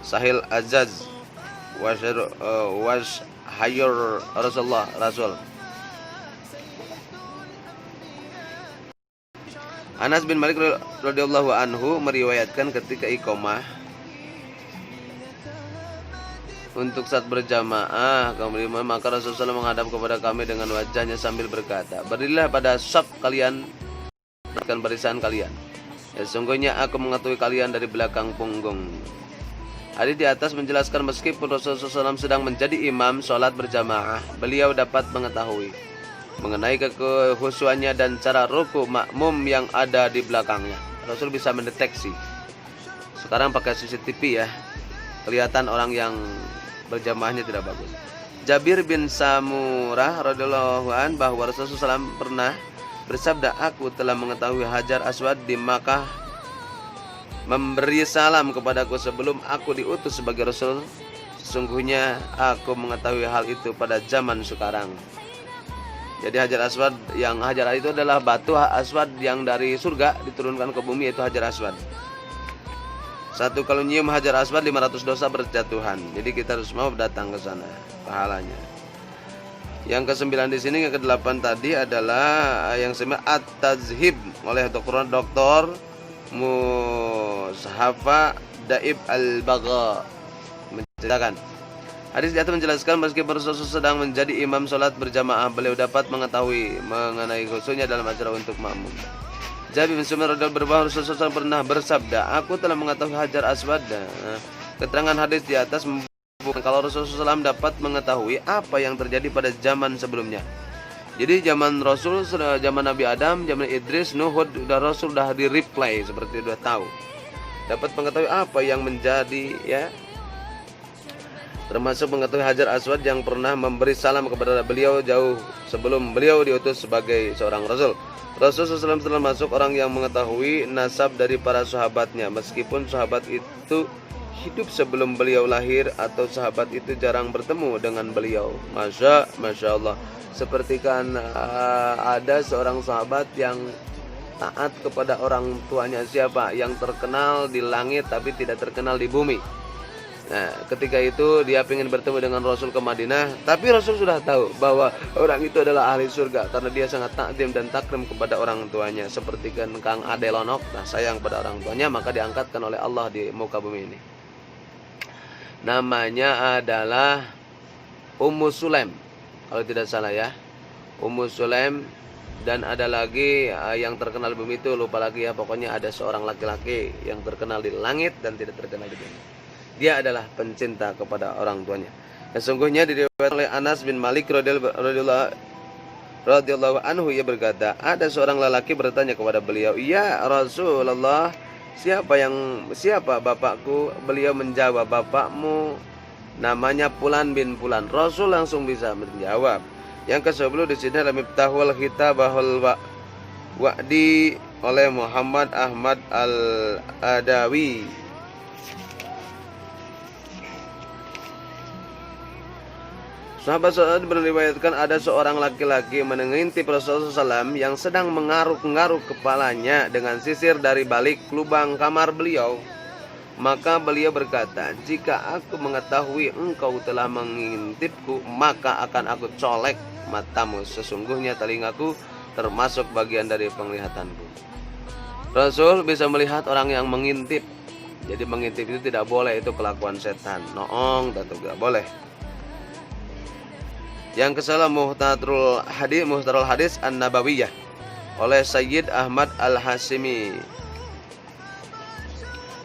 Sahil Azaz Washayur Rasul. Anas bin Malik radhiyallahu anhu meriwayatkan ketika iqamah untuk saat berjamaah, kemudian maka Rasulullah menghadap kepada kami dengan wajahnya sambil berkata, berdirilah pada saf kalian, rapatkan barisan kalian. Sesungguhnya aku mengetahui kalian dari belakang punggung. Hadis di atas menjelaskan meskipun Rasulullah SAW sedang menjadi imam sholat berjamaah, beliau dapat mengetahui mengenai kekhusyuannya dan cara ruku makmum yang ada di belakangnya. Rasul bisa mendeteksi. Sekarang pakai CCTV ya, kelihatan orang yang berjamaahnya tidak bagus. Jabir bin Samurah radhiyallahu an bahwa Rasulullah SAW pernah bersabda, aku telah mengetahui Hajar Aswad di Makkah memberi salam kepadaku sebelum aku diutus sebagai Rasul. Sesungguhnya aku mengetahui hal itu pada zaman sekarang. Jadi Hajar Aswad, yang Hajar itu adalah batu aswad yang dari surga diturunkan ke bumi, yaitu Hajar Aswad. Satu kalau nyium Hajar Aswad 500 dosa berjatuhan. Jadi kita harus mau datang ke sana, pahalanya. Yang ke-9 di sini, yang ke-8 tadi adalah yang semua At-Tazhib oleh Dr. Mushafa Daib Al-Bagha menceritakan. Hadis di atas menjelaskan meskipun Rasulullah sedang menjadi imam sholat berjamaah, beliau dapat mengetahui mengenai khusyuknya dalam acara untuk makmum. Jabir bin Sumar radhiyallahu anhu Rasulullah pernah bersabda, aku telah mengetahui Hajar Aswad. Keterangan hadis di atas membuktikan kalau Rasulullah SAW dapat mengetahui apa yang terjadi pada zaman sebelumnya. Jadi zaman Rasul, zaman Nabi Adam, zaman Idris, Nuh, Rasul sudah di replay seperti sudah tahu. Dapat mengetahui apa yang menjadi ya. Termasuk mengetahui Hajar Aswad yang pernah memberi salam kepada beliau jauh sebelum beliau diutus sebagai seorang Rasul. Rasulullah SAW termasuk orang yang mengetahui nasab dari para sahabatnya, meskipun sahabat itu hidup sebelum beliau lahir atau sahabat itu jarang bertemu dengan beliau. Masya Allah. Seperti kan ada seorang sahabat yang taat kepada orang tuanya, siapa? Yang terkenal di langit tapi tidak terkenal di bumi. Nah, ketika itu dia ingin bertemu dengan Rasul ke Madinah, tapi Rasul sudah tahu bahwa orang itu adalah ahli surga karena dia sangat takdim dan takrim kepada orang tuanya, seperti Kang Adelonok, nah sayang pada orang tuanya, maka diangkatkan oleh Allah di muka bumi ini. Namanya adalah Ummu Sulaim, kalau tidak salah ya, Ummu Sulaim. Dan ada lagi yang terkenal di bumi itu, lupa lagi ya, pokoknya ada seorang laki-laki yang terkenal di langit dan tidak terkenal di bumi. Dia adalah pencinta kepada orang tuanya. Sesungguhnya diriwayatkan oleh Anas bin Malik radhiyallahu anhu, ia berkata, ada seorang lelaki bertanya kepada beliau, ya Rasulullah, siapa bapakku? Beliau menjawab, bapakmu namanya Fulan bin Fulan. Rasul langsung bisa menjawab. Yang ke-10 di sini adalah Miftahul Khitabahul Wa'di oleh Muhammad Ahmad Al-Adawi. Sahabat-sahabat meriwayatkan ada seorang laki-laki mengintip Rasulullah SAW yang sedang mengaruk-ngaruk kepalanya dengan sisir dari balik lubang kamar beliau. Maka beliau berkata, jika aku mengetahui engkau telah mengintipku, maka akan aku colek matamu. Sesungguhnya telingaku termasuk bagian dari penglihatanku. Rasul bisa melihat orang yang mengintip. Jadi mengintip itu tidak boleh, itu kelakuan setan. Noong, tentu tidak boleh. Yang kesalah Muhtarul Hadis An-Nabawiyah oleh Sayyid Ahmad Al-Hashimi.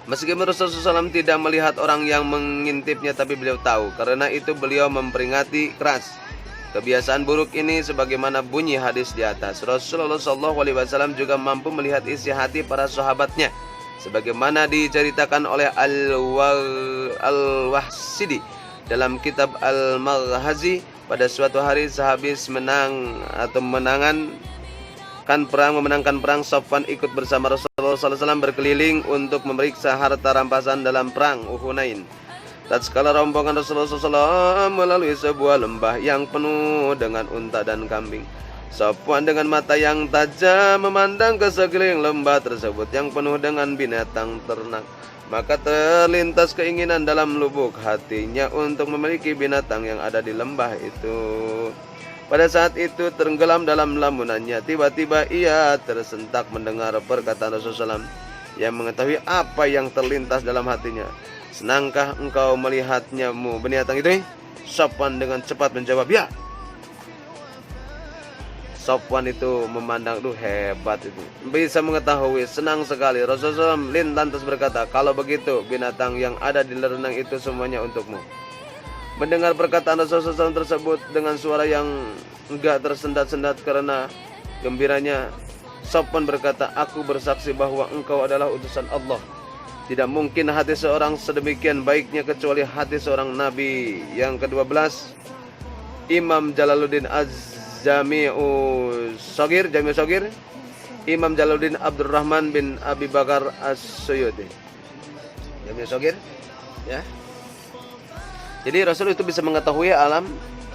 Meskipun Rasulullah SAW tidak melihat orang yang mengintipnya, tapi beliau tahu. Karena itu beliau memperingati keras kebiasaan buruk ini sebagaimana bunyi hadis di atas. Rasulullah SAW juga mampu melihat isi hati para sahabatnya, sebagaimana diceritakan oleh Al-Wahsidi dalam kitab Al-Maghazi. Pada suatu hari sehabis memenangkan perang, Safwan ikut bersama Rasulullah SAW berkeliling untuk memeriksa harta rampasan dalam perang Hunain. Tatkala rombongan Rasulullah SAW melalui sebuah lembah yang penuh dengan unta dan kambing, Safwan dengan mata yang tajam memandang ke sekeliling lembah tersebut yang penuh dengan binatang ternak. Maka terlintas keinginan dalam lubuk hatinya untuk memiliki binatang yang ada di lembah itu. Pada saat itu tenggelam dalam lamunannya, tiba-tiba ia tersentak mendengar perkataan Rasulullah SAW yang mengetahui apa yang terlintas dalam hatinya. Senangkah engkau melihatnya binatang itu? Safwan dengan cepat menjawab, ya. Safwan itu memandang, hebat itu. Bisa mengetahui, senang sekali. Rasulullah SAW lantas berkata, kalau begitu binatang yang ada di lereng itu semuanya untukmu. Mendengar perkataan Rasulullah SAW tersebut dengan suara yang enggak tersendat-sendat karena gembiranya, Safwan berkata, aku bersaksi bahwa engkau adalah utusan Allah. Tidak mungkin hati seorang sedemikian baiknya kecuali hati seorang nabi. Yang ke-12, Imam Jalaluddin Az-Jami'u Shagir, Imam Jalaluddin Abdurrahman bin Abi Bakar As-Suyuti. Jami'u Shagir, ya. Jadi Rasul itu bisa mengetahui alam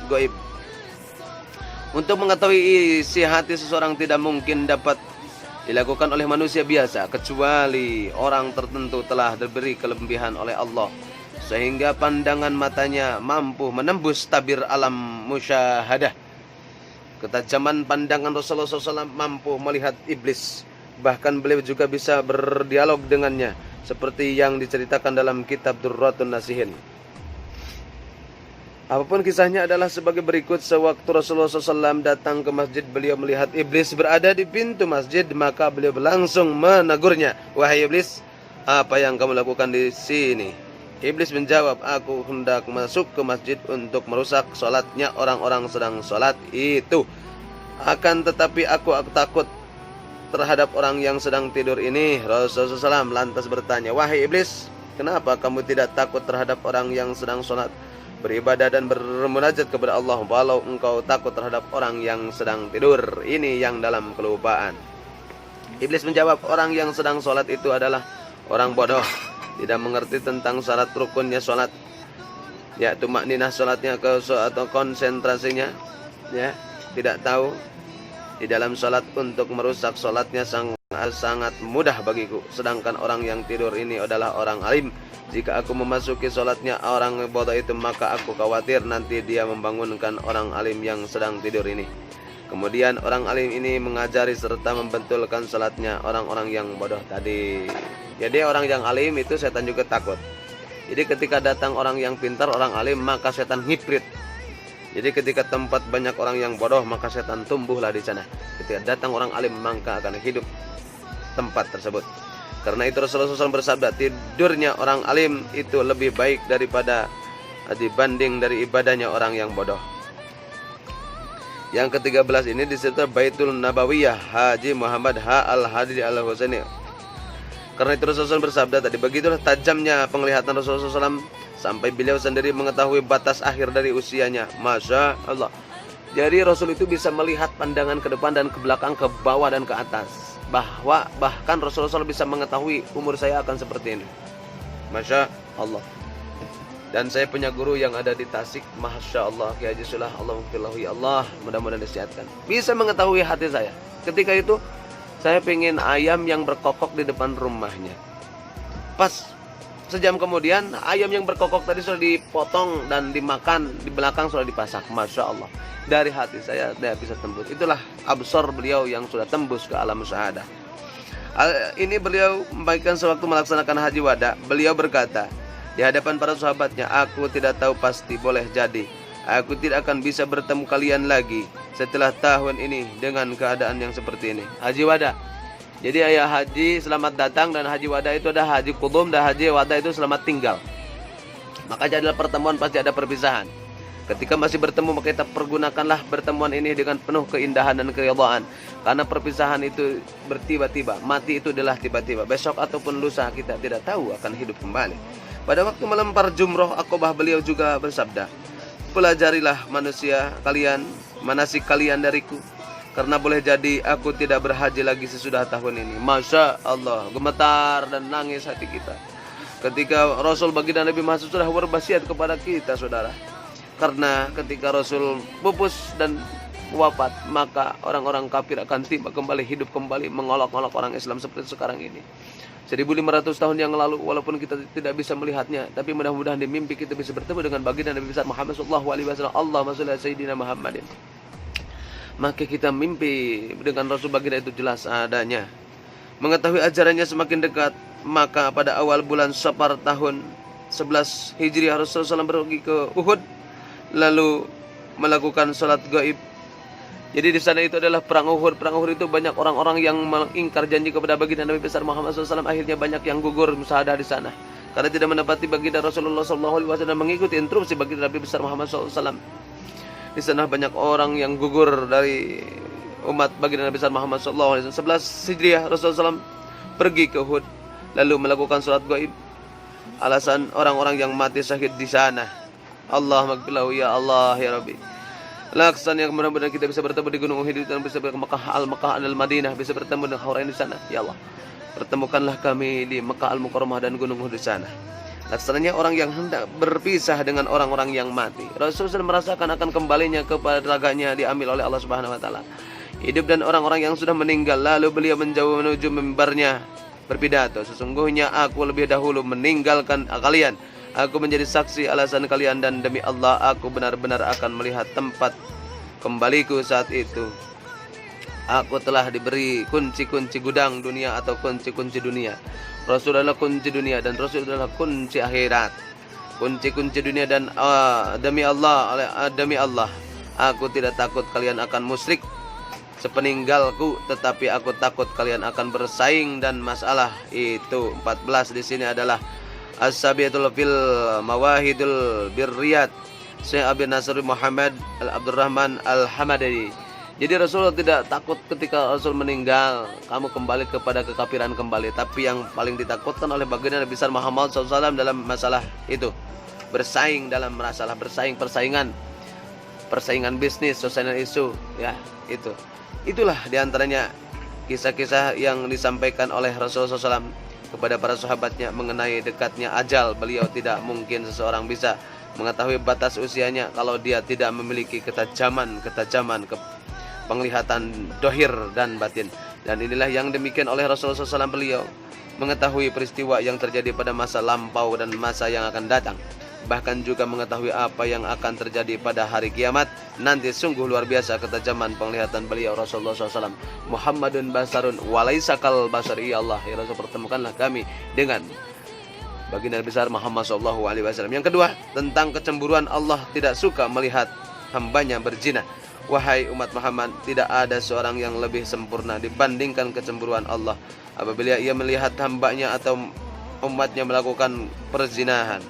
gaib. Untuk mengetahui isi hati seseorang tidak mungkin dapat dilakukan oleh manusia biasa, kecuali orang tertentu telah diberi kelebihan oleh Allah, sehingga pandangan matanya mampu menembus tabir alam musyahadah. Ketajaman pandangan Rasulullah SAW mampu melihat iblis. Bahkan beliau juga bisa berdialog dengannya, seperti yang diceritakan dalam kitab Durratun Nasihin. Apapun kisahnya adalah sebagai berikut. Sewaktu Rasulullah SAW datang ke masjid, beliau melihat iblis berada di pintu masjid. Maka beliau langsung menegurnya, wahai iblis, apa yang kamu lakukan di sini? Iblis menjawab, aku hendak masuk ke masjid untuk merusak sholatnya orang-orang sedang sholat itu. Akan tetapi aku takut terhadap orang yang sedang tidur ini. Rasulullah SAW lantas bertanya, wahai iblis, kenapa kamu tidak takut terhadap orang yang sedang sholat, beribadah dan bermunajat kepada Allah, walau engkau takut terhadap orang yang sedang tidur ini yang dalam kelupaan? Iblis menjawab, orang yang sedang sholat itu adalah orang bodoh, tidak mengerti tentang syarat rukunnya sholat, ya, tumakninah sholatnya atau konsentrasinya, ya, tidak tahu di dalam sholat untuk merusak sholatnya sangat mudah bagiku. Sedangkan orang yang tidur ini adalah orang alim. Jika aku memasuki sholatnya orang bodoh itu, maka aku khawatir nanti dia membangunkan orang alim yang sedang tidur ini. Kemudian orang alim ini mengajari serta membentulkan sholatnya orang-orang yang bodoh tadi. Jadi orang yang alim itu setan juga takut. Jadi ketika datang orang yang pintar, orang alim, maka setan hibrid. Jadi ketika tempat banyak orang yang bodoh, maka setan tumbuhlah di sana. Ketika datang orang alim, maka akan hidup tempat tersebut. Karena itu Rasulullah SAW bersabda, tidurnya orang alim itu lebih baik dibanding dari ibadahnya orang yang bodoh. Yang ke-13 ini disebut Baitul Nabawiyah Haji Muhammad Al-Hadi Al-Husaini. Karena itu Rasulullah SAW bersabda tadi, begitulah tajamnya penglihatan Rasulullah SAW sampai beliau sendiri mengetahui batas akhir dari usianya. Masya Allah. Jadi Rasul itu bisa melihat pandangan ke depan dan ke belakang, ke bawah dan ke atas. Bahkan Rasulullah SAW bisa mengetahui umur saya akan seperti ini. Masya Allah. Dan saya punya guru yang ada di Tasik, Masya Allah, Kiai Haji Sulah, Allahumma ya Allah, mudah-mudahan disihatkan. Bisa mengetahui hati saya. Ketika itu saya pengen ayam yang berkokok di depan rumahnya. Pas sejam kemudian ayam yang berkokok tadi sudah dipotong dan dimakan, di belakang sudah dipasak. Masya Allah, dari hati saya tidak bisa tembus. Itulah absor beliau yang sudah tembus ke alam syahadah. Ini beliau membagikan sewaktu melaksanakan haji wada. Beliau berkata di hadapan para sahabatnya, aku tidak tahu pasti, boleh jadi aku tidak akan bisa bertemu kalian lagi setelah tahun ini dengan keadaan yang seperti ini. Haji wada. Jadi ayah haji selamat datang, dan haji wada itu ada haji qudum, dan haji wada itu selamat tinggal. Makanya adalah pertemuan pasti ada perpisahan. Ketika masih bertemu, maka kita pergunakanlah pertemuan ini dengan penuh keindahan dan keridhaan. Karena perpisahan itu bertiba-tiba, mati itu adalah tiba-tiba. Besok ataupun lusa kita tidak tahu akan hidup kembali. Pada waktu melempar jumroh Aqabah, beliau juga bersabda, pelajarilah manusia kalian, manasik kalian dariku, karena boleh jadi aku tidak berhaji lagi sesudah tahun ini. Masya Allah, gemetar dan nangis hati kita ketika Rasul baginda Nabi Muhammad sudah berwasiat kepada kita, saudara. Karena ketika Rasul pupus dan wafat, maka orang-orang kafir akan tiba kembali, hidup kembali, mengolok-olok orang Islam seperti sekarang ini. 1500 tahun yang lalu, walaupun kita tidak bisa melihatnya, tapi mudah-mudahan di mimpi kita bisa bertemu dengan baginda Nabi besar Muhammad SAW. Allahumma sholli ala sayyidina Muhammadin. Maka kita mimpi dengan Rasul baginda itu jelas adanya. Mengetahui ajarannya semakin dekat, maka pada awal bulan Safar tahun 11 Hijriah, Rasulullah SAW pergi ke Uhud, lalu melakukan sholat gaib. Jadi di sana itu adalah perang Uhud. Perang Uhud itu banyak orang-orang yang mengingkar janji kepada baginda Nabi besar Muhammad SAW. Akhirnya banyak yang gugur musyahadah di sana karena tidak mendapati baginda Rasulullah SAW mengikuti instruksi baginda Nabi besar Muhammad SAW. Di sana banyak orang yang gugur dari umat baginda Nabi besar Muhammad SAW. 11 Hijriah Rasulullah SAW pergi ke Uhud, lalu melakukan sholat gaib. Alasan orang-orang yang mati syahid di sana. Allah magfirlahu ya Allah ya Rabbi. Laksan yang mudah-mudahan kita bisa bertemu di Gunung Uhud dan bisa ke Mekah al-Madinah, bisa bertemu dengan Hurain di sana. Ya Allah, pertemukanlah kami di Mekah al-Mukarramah dan Gunung Uhud di sana. Laksananya orang yang hendak berpisah dengan orang-orang yang mati. Rasulullah merasakan akan kembalinya kepada raganya diambil oleh Allah Subhanahu wa taala. Hidup dan orang-orang yang sudah meninggal, lalu beliau menjauh menuju mimbarnya berpidato, sesungguhnya aku lebih dahulu meninggalkan kalian. Aku menjadi saksi alasan kalian, dan demi Allah aku benar-benar akan melihat tempat kembaliku saat itu. Aku telah diberi kunci-kunci gudang dunia atau kunci-kunci dunia. Rasul adalah kunci dunia dan Rasul adalah kunci akhirat. Kunci-kunci dunia, dan demi Allah aku tidak takut kalian akan musyrik sepeninggalku, tetapi aku takut kalian akan bersaing dan masalah itu. 14 di sini adalah As-Sabiyatul fil Mawahidul Birriyat, Syekh Abi Nasr Muhammad Al-Abdurrahman Al-Hamadani. Jadi Rasulullah tidak takut ketika Rasul meninggal, kamu kembali kepada kekafiran kembali. Tapi yang paling ditakutkan oleh baginda Nabi besar Muhammad SAW dalam masalah itu, bersaing dalam masalah persaingan bisnis, social issue, ya itu. Itulah diantaranya kisah-kisah yang disampaikan oleh Rasulullah SAW kepada para sahabatnya mengenai dekatnya ajal. Beliau tidak mungkin seseorang bisa mengetahui batas usianya kalau dia tidak memiliki ketajaman penglihatan dohir dan batin. Dan inilah yang demikian oleh Rasulullah SAW. Beliau mengetahui peristiwa yang terjadi pada masa lampau dan masa yang akan datang, bahkan juga mengetahui apa yang akan terjadi pada hari kiamat nanti. Sungguh luar biasa ketajaman penglihatan beliau Rasulullah SAW. Muhammadun basarun walaisa kal basari. Ya Allah, ya Rasul, pertemukanlah kami dengan baginda besar Muhammad SAW. Yang kedua, tentang kecemburuan. Allah tidak suka melihat hambanya berzina. Wahai umat Muhammad, tidak ada seorang yang lebih sempurna dibandingkan kecemburuan Allah apabila ia melihat hambanya atau umatnya melakukan perzinahan.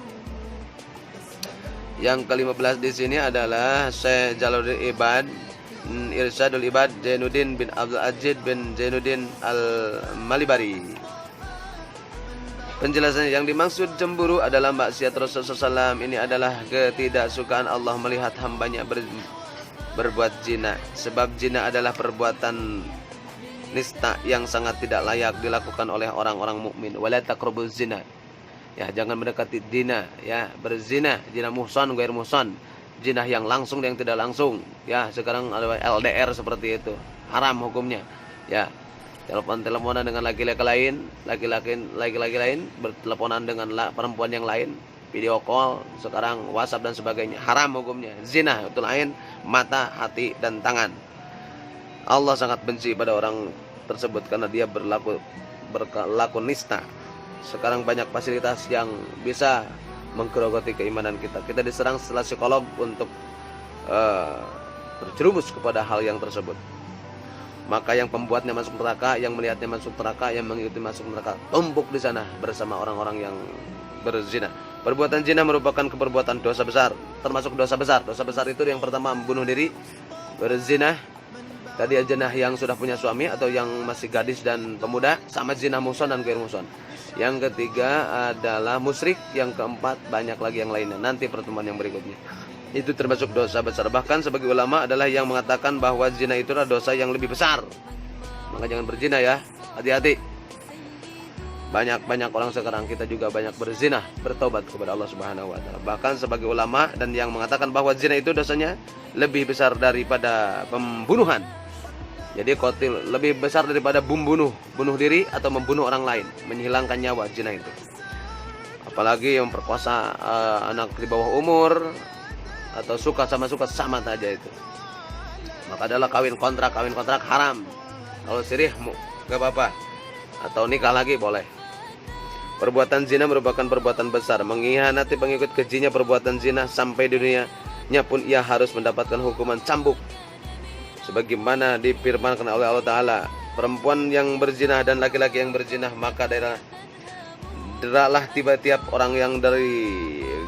Yang ke-15 di sini adalah Syekh Jalaluddin Ibad, Irsyadul Ibad Zainuddin bin Abdul Aziz bin Zainuddin Al-Malibari. Penjelasannya, yang dimaksud cemburu adalah maksiat Rasulullah SAW. Ini adalah ketidaksukaan Allah melihat hambanya berbuat zina. Sebab zina adalah perbuatan nista yang sangat tidak layak dilakukan oleh orang-orang mukmin. Wala taqrabuz zina. Ya, jangan mendekati zina, ya, berzina, zina muhsan, ghair muhsan, zina yang langsung dan yang tidak langsung. Ya, sekarang ada LDR seperti itu, haram hukumnya. Ya, teleponan dengan laki-laki lain, laki-laki lain berteleponan dengan perempuan yang lain, video call, sekarang WhatsApp dan sebagainya, haram hukumnya. Zina itu lain, mata, hati dan tangan. Allah sangat benci pada orang tersebut karena dia berlaku nista. Sekarang banyak fasilitas yang bisa menggerogoti keimanan kita. Kita diserang setelah psikolog untuk terjerumus kepada hal yang tersebut. Maka yang pembuatnya masuk neraka, yang melihatnya masuk neraka, yang mengikuti masuk neraka, tumpuk di sana bersama orang-orang yang berzina. Perbuatan zina merupakan perbuatan dosa besar, termasuk dosa besar. Dosa besar itu yang pertama membunuh diri, berzina, tadi zina yang sudah punya suami atau yang masih gadis dan pemuda, sama zina muhsan dan ghair muhsan. Yang ketiga adalah musyrik, yang keempat banyak lagi yang lainnya. Nanti pertemuan yang berikutnya. Itu termasuk dosa besar. Bahkan sebagai ulama adalah yang mengatakan bahwa zina itu adalah dosa yang lebih besar. Maka jangan berzina ya, hati-hati. Banyak orang sekarang kita juga banyak berzina, bertobat kepada Allah Subhanahu wa taala. Bahkan sebagai ulama dan yang mengatakan bahwa zina itu dosanya lebih besar daripada pembunuhan. Jadi qatil lebih besar daripada bunuh diri atau membunuh orang lain, menghilangkan nyawa, zina itu. Apalagi yang perkosa anak di bawah umur atau suka sama saja itu. Maka adalah kawin kontrak haram. Kalau sirih gak apa-apa, atau nikah lagi boleh. Perbuatan zina merupakan perbuatan besar, mengkhianati pengikut kejinya perbuatan zina, sampai dunianya pun ia harus mendapatkan hukuman cambuk. Sebagaimana difirmankan oleh Allah Ta'ala, perempuan yang berzina dan laki-laki yang berzina, maka deralah tiap-tiap orang yang dari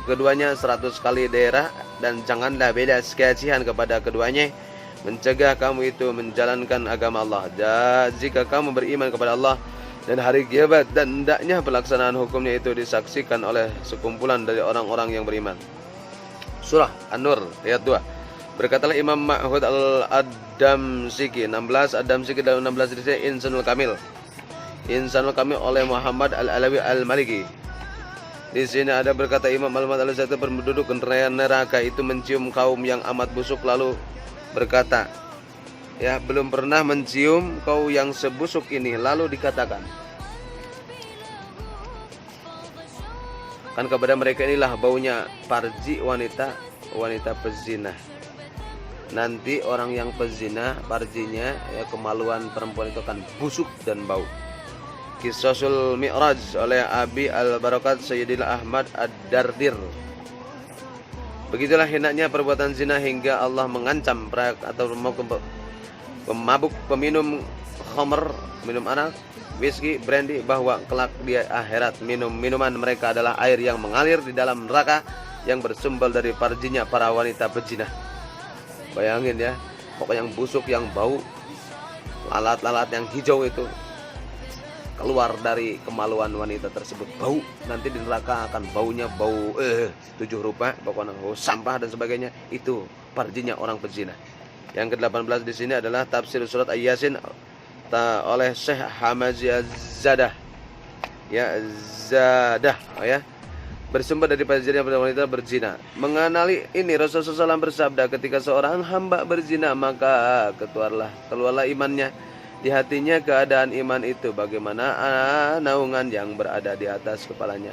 keduanya 100 kali daerah, dan janganlah beda kasihan kepada keduanya, mencegah kamu itu menjalankan agama Allah. Dan jika kamu beriman kepada Allah dan hari kiamat, dan hendaknya pelaksanaan hukumnya itu disaksikan oleh sekumpulan dari orang-orang yang beriman. Surah An-Nur ayat 2. Berkatalah Imam Ma'hud al-Adamsiki 16, Ad-Damsiki dalam 16 di sini Insanul Kamil oleh Muhammad al-Alawi al-Maliki. Di sini ada berkata Imam Al-Mat al-Zaitun, penduduk neraka itu mencium kaum yang amat busuk, lalu berkata, ya belum pernah mencium kau yang sebusuk ini. Lalu dikatakan, kan kepada mereka inilah baunya parji wanita pezina. Nanti orang yang pezina, parjinya ya, kemaluan perempuan itu akan busuk dan bau. Qisasul Mi'raj oleh Abi Al-Barakat Sayyidina Ahmad Ad-Dardir. Begitulah hinanya perbuatan zina hingga Allah mengancam atau pemabuk, peminum khamr, minum arak, whisky, brandy, bahwa kelak di akhirat minuman mereka adalah air yang mengalir di dalam neraka yang bersumber dari parjinya para wanita pezina. Bayangin ya, pokoknya yang busuk, yang bau, lalat-lalat yang hijau itu keluar dari kemaluan wanita tersebut, bau. Nanti di neraka akan baunya bau 7 rupa, pokoknya bau sampah dan sebagainya. Itu parjinya orang pezina. Yang ke-18 di sini adalah tafsir surat Yasin oleh Syekh Hamazi Az-Zadah. Ya, Zadah ya. Bersumber dari parjinya pada wanita berzina. Mengenali ini Rasulullah SAW bersabda, ketika seorang hamba berzina maka keluarlah imannya di hatinya. Keadaan iman itu bagaimana naungan yang berada di atas kepalanya.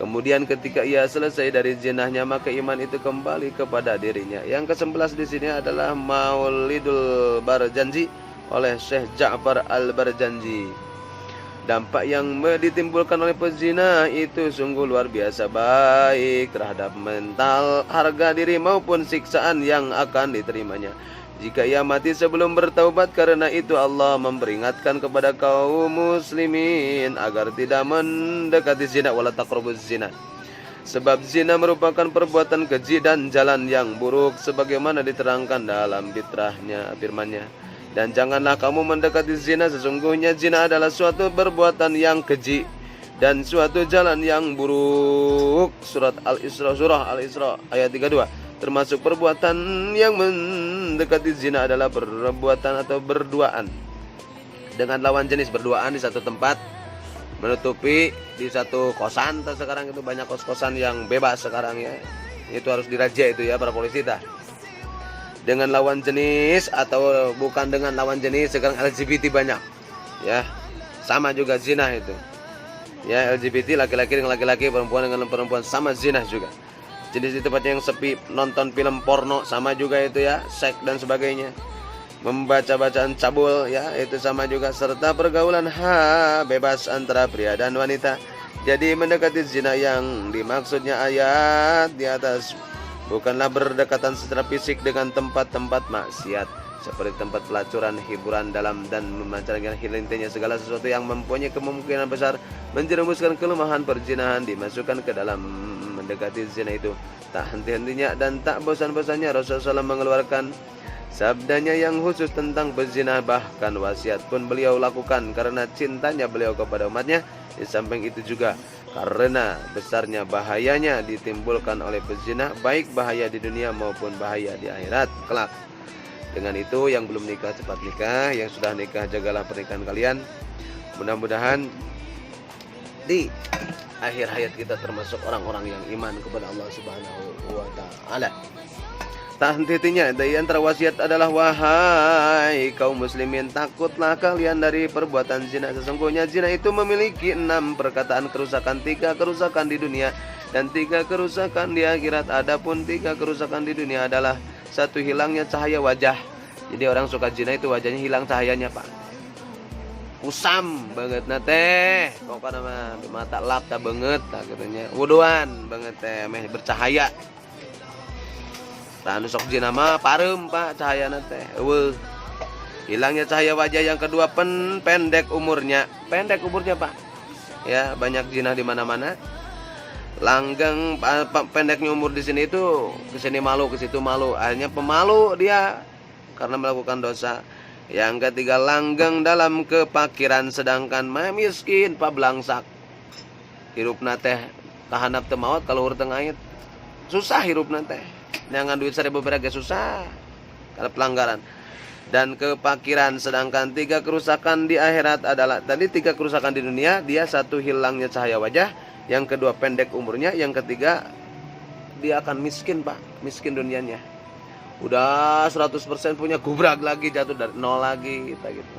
Kemudian ketika ia selesai dari zinahnya maka iman itu kembali kepada dirinya. Yang ke-11 di sini adalah Maulidul Barjanji oleh Syekh Ja'far Al-Barjanji. Dampak yang ditimbulkan oleh pezina itu sungguh luar biasa baik terhadap mental, harga diri maupun siksaan yang akan diterimanya jika ia mati sebelum bertaubat. Karena itu Allah memperingatkan kepada kaum muslimin agar tidak mendekati zina, wala taqrabuz zina. Sebab zina merupakan perbuatan keji dan jalan yang buruk sebagaimana diterangkan dalam firman-Nya. Dan janganlah kamu mendekati zina, sesungguhnya zina adalah suatu perbuatan yang keji dan suatu jalan yang buruk. Surah Al-Isra ayat 32. Termasuk perbuatan yang mendekati zina adalah perbuatan atau berduaan dengan lawan jenis. Berduaan di satu tempat, menutupi di satu kosan. Sekarang itu banyak kos-kosan yang bebas sekarang ya. Itu harus dirajia itu ya para polisi dengan lawan jenis atau bukan dengan lawan jenis. Sekarang LGBT banyak Ya, sama juga zina itu. Ya, LGBT laki-laki dengan laki-laki, perempuan dengan perempuan sama zina juga. Jenis di tempat yang sepi, nonton film porno sama juga itu ya, seks dan sebagainya. Membaca bacaan cabul ya, itu sama juga, serta pergaulan bebas antara pria dan wanita. Jadi mendekati zina yang dimaksudnya ayat di atas bukanlah berdekatan secara fisik dengan tempat-tempat maksiat seperti tempat pelacuran, hiburan dalam dan memancarkan intinya segala sesuatu yang mempunyai kemungkinan besar menjerumuskan kelemahan perzinahan dimasukkan ke dalam mendekati zina itu. Tak henti-hentinya dan tak bosan-bosannya Rasulullah SAW mengeluarkan sabdanya yang khusus tentang berzina, bahkan wasiat pun beliau lakukan karena cintanya beliau kepada umatnya. Di samping itu juga karena besarnya bahayanya ditimbulkan oleh berzina, baik bahaya di dunia maupun bahaya di akhirat kelak. Dengan itu yang belum nikah cepat nikah, yang sudah nikah jagalah pernikahan kalian. Mudah-mudahan di akhir hayat kita termasuk orang-orang yang iman kepada Allah Subhanahu wa taala. Tak henti-hentinya di antara wasiat adalah, wahai kaum muslimin, takutlah kalian dari perbuatan zina. Sesungguhnya zina itu memiliki 6 perkataan kerusakan, 3 kerusakan di dunia dan 3 kerusakan di akhirat. Adapun 3 kerusakan di dunia adalah 1, hilangnya cahaya wajah. Jadi orang suka zina itu wajahnya hilang cahayanya, Pak. Usam banget nate, pokoknya mah mata lap tak banget, tak katanya. Wuduan banget teh, meh bercahaya. Tanu sok zina mah parem, Pak, cahaya nate. Hilangnya cahaya wajah. Yang kedua, pendek umurnya. Pendek umurnya, Pak. Ya, banyak zina di mana-mana. Langgeng pendeknya umur di sini itu, ke sini malu, ke situ malu. Akhirnya pemalu dia karena melakukan dosa. Yang ketiga, langgeng dalam kepakiran, sedangkan miskin Pak belangsak. Hirupna teh kahanap teu maot kalau urang ait. Susah hirupna teh. Jangan duit 1000 berage susah. Karena pelanggaran. Dan kepakiran, sedangkan 3 kerusakan di akhirat adalah tadi 3 kerusakan di dunia, dia 1 hilangnya cahaya wajah. Yang kedua pendek umurnya, yang ketiga dia akan miskin, Pak, miskin dunianya. Udah 100% punya gubrak lagi, jatuh dari 0 lagi gitu.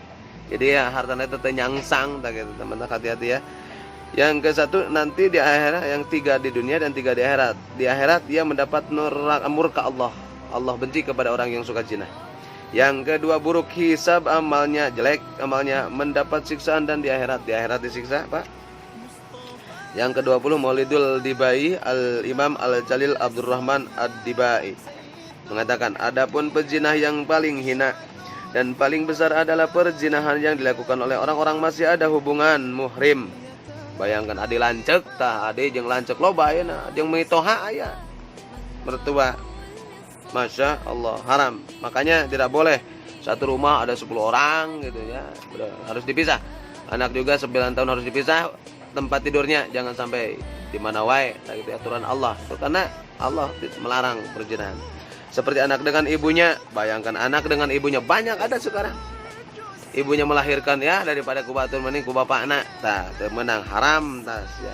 Jadi ya hartanya teteh nyangsang gitu, teman-teman, hati-hati ya. Yang ke 1 nanti di akhirat, yang 3 di dunia dan 3 di akhirat. Di akhirat dia mendapat murka Allah. Allah benci kepada orang yang suka zina. Yang kedua buruk hisab, amalnya jelek, amalnya mendapat siksaan dan di akhirat disiksa, Pak. Yang ke-20 Maulidul Dibai, Al-Imam Al-Jalil Abdurrahman Ad-Dibai mengatakan, adapun perzinahan yang paling hina dan paling besar adalah perzinahan yang dilakukan oleh orang-orang masih ada hubungan muhrim. Bayangkan ade lancek tah, ade jeung lancek loba ayeuna, jeung mitoha aya. Mertua. Masya Allah, haram. Makanya tidak boleh satu rumah ada 10 orang gitu ya. Udah, harus dipisah. Anak juga 9 tahun harus dipisah. Tempat tidurnya jangan sampai di mana wae, gitu aturan Allah. Itu karena Allah melarang perzinahan. Seperti anak dengan ibunya, bayangkan anak dengan ibunya banyak ada sekarang. Ibunya melahirkan ya daripada kubatur mending ku bapakna. Tah, teu meunang haram tas ya.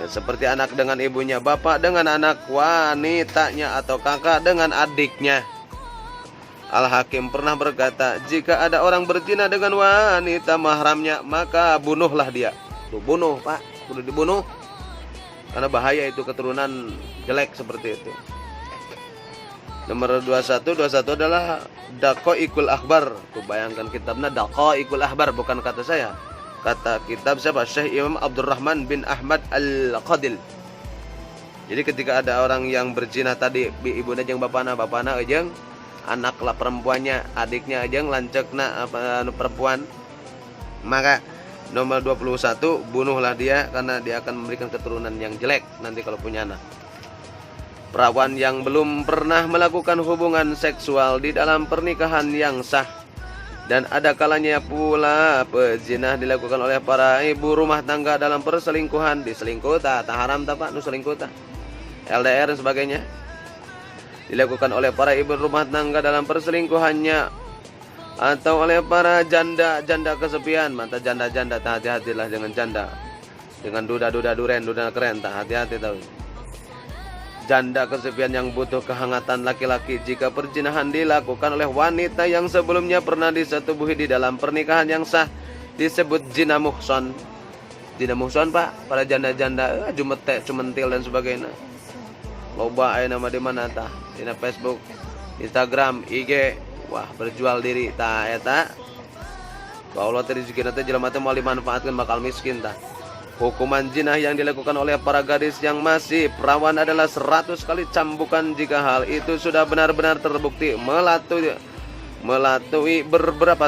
Seperti anak dengan ibunya, bapak dengan anak wanitanya atau kakak dengan adiknya. Al-Hakim pernah berkata, jika ada orang berzina dengan wanita mahramnya, maka bunuhlah dia. Tuh, bunuh, Pak, kudu dibunuh. Karena bahaya itu keturunan jelek seperti itu. Nomor 21 adalah Daqaiqul Akhbar. Tuh, bayangkan kitabnya Daqaiqul Akhbar, bukan kata saya. Kata kitab siapa? Syekh Imam Abdurrahman bin Ahmad Al-Qadil. Jadi ketika ada orang yang berzina tadi, ibunya jeung bapana jeung anak lah perempuannya, adiknya jeung lancekna perempuan, maka nomor 21 bunuhlah dia karena dia akan memberikan keturunan yang jelek nanti kalau punya anak. Perawan yang belum pernah melakukan hubungan seksual di dalam pernikahan yang sah, dan ada kalanya pula perzina dilakukan oleh para ibu rumah tangga dalam perselingkuhan. Diselingkuh tak haram tak, Pak, nu selingkuh tak, LDR dan sebagainya, dilakukan oleh para ibu rumah tangga dalam perselingkuhannya, atau oleh para janda kesepian. Mata janda tak, hati-hatilah dengan janda, dengan duda duren, duda keren, tak, hati-hati tahu. Janda kesepian yang butuh kehangatan laki-laki. Jika perzinahan dilakukan oleh wanita yang sebelumnya pernah disetubuhi di dalam pernikahan yang sah, disebut zina muhson. Zina muhson Pak, para janda-janda jumetek, cumentil dan sebagainya. Loba aya nama di mana tah? Dina Facebook, Instagram, IG. Wah, berjual diri tah eta. Kalau Allah tadi rezeki teh jelema teh mau dimanfaatkeun bakal miskin tah. Hukuman zina yang dilakukan oleh para gadis yang masih perawan adalah 100 kali cambukan jika hal itu sudah benar-benar terbukti melatui beberapa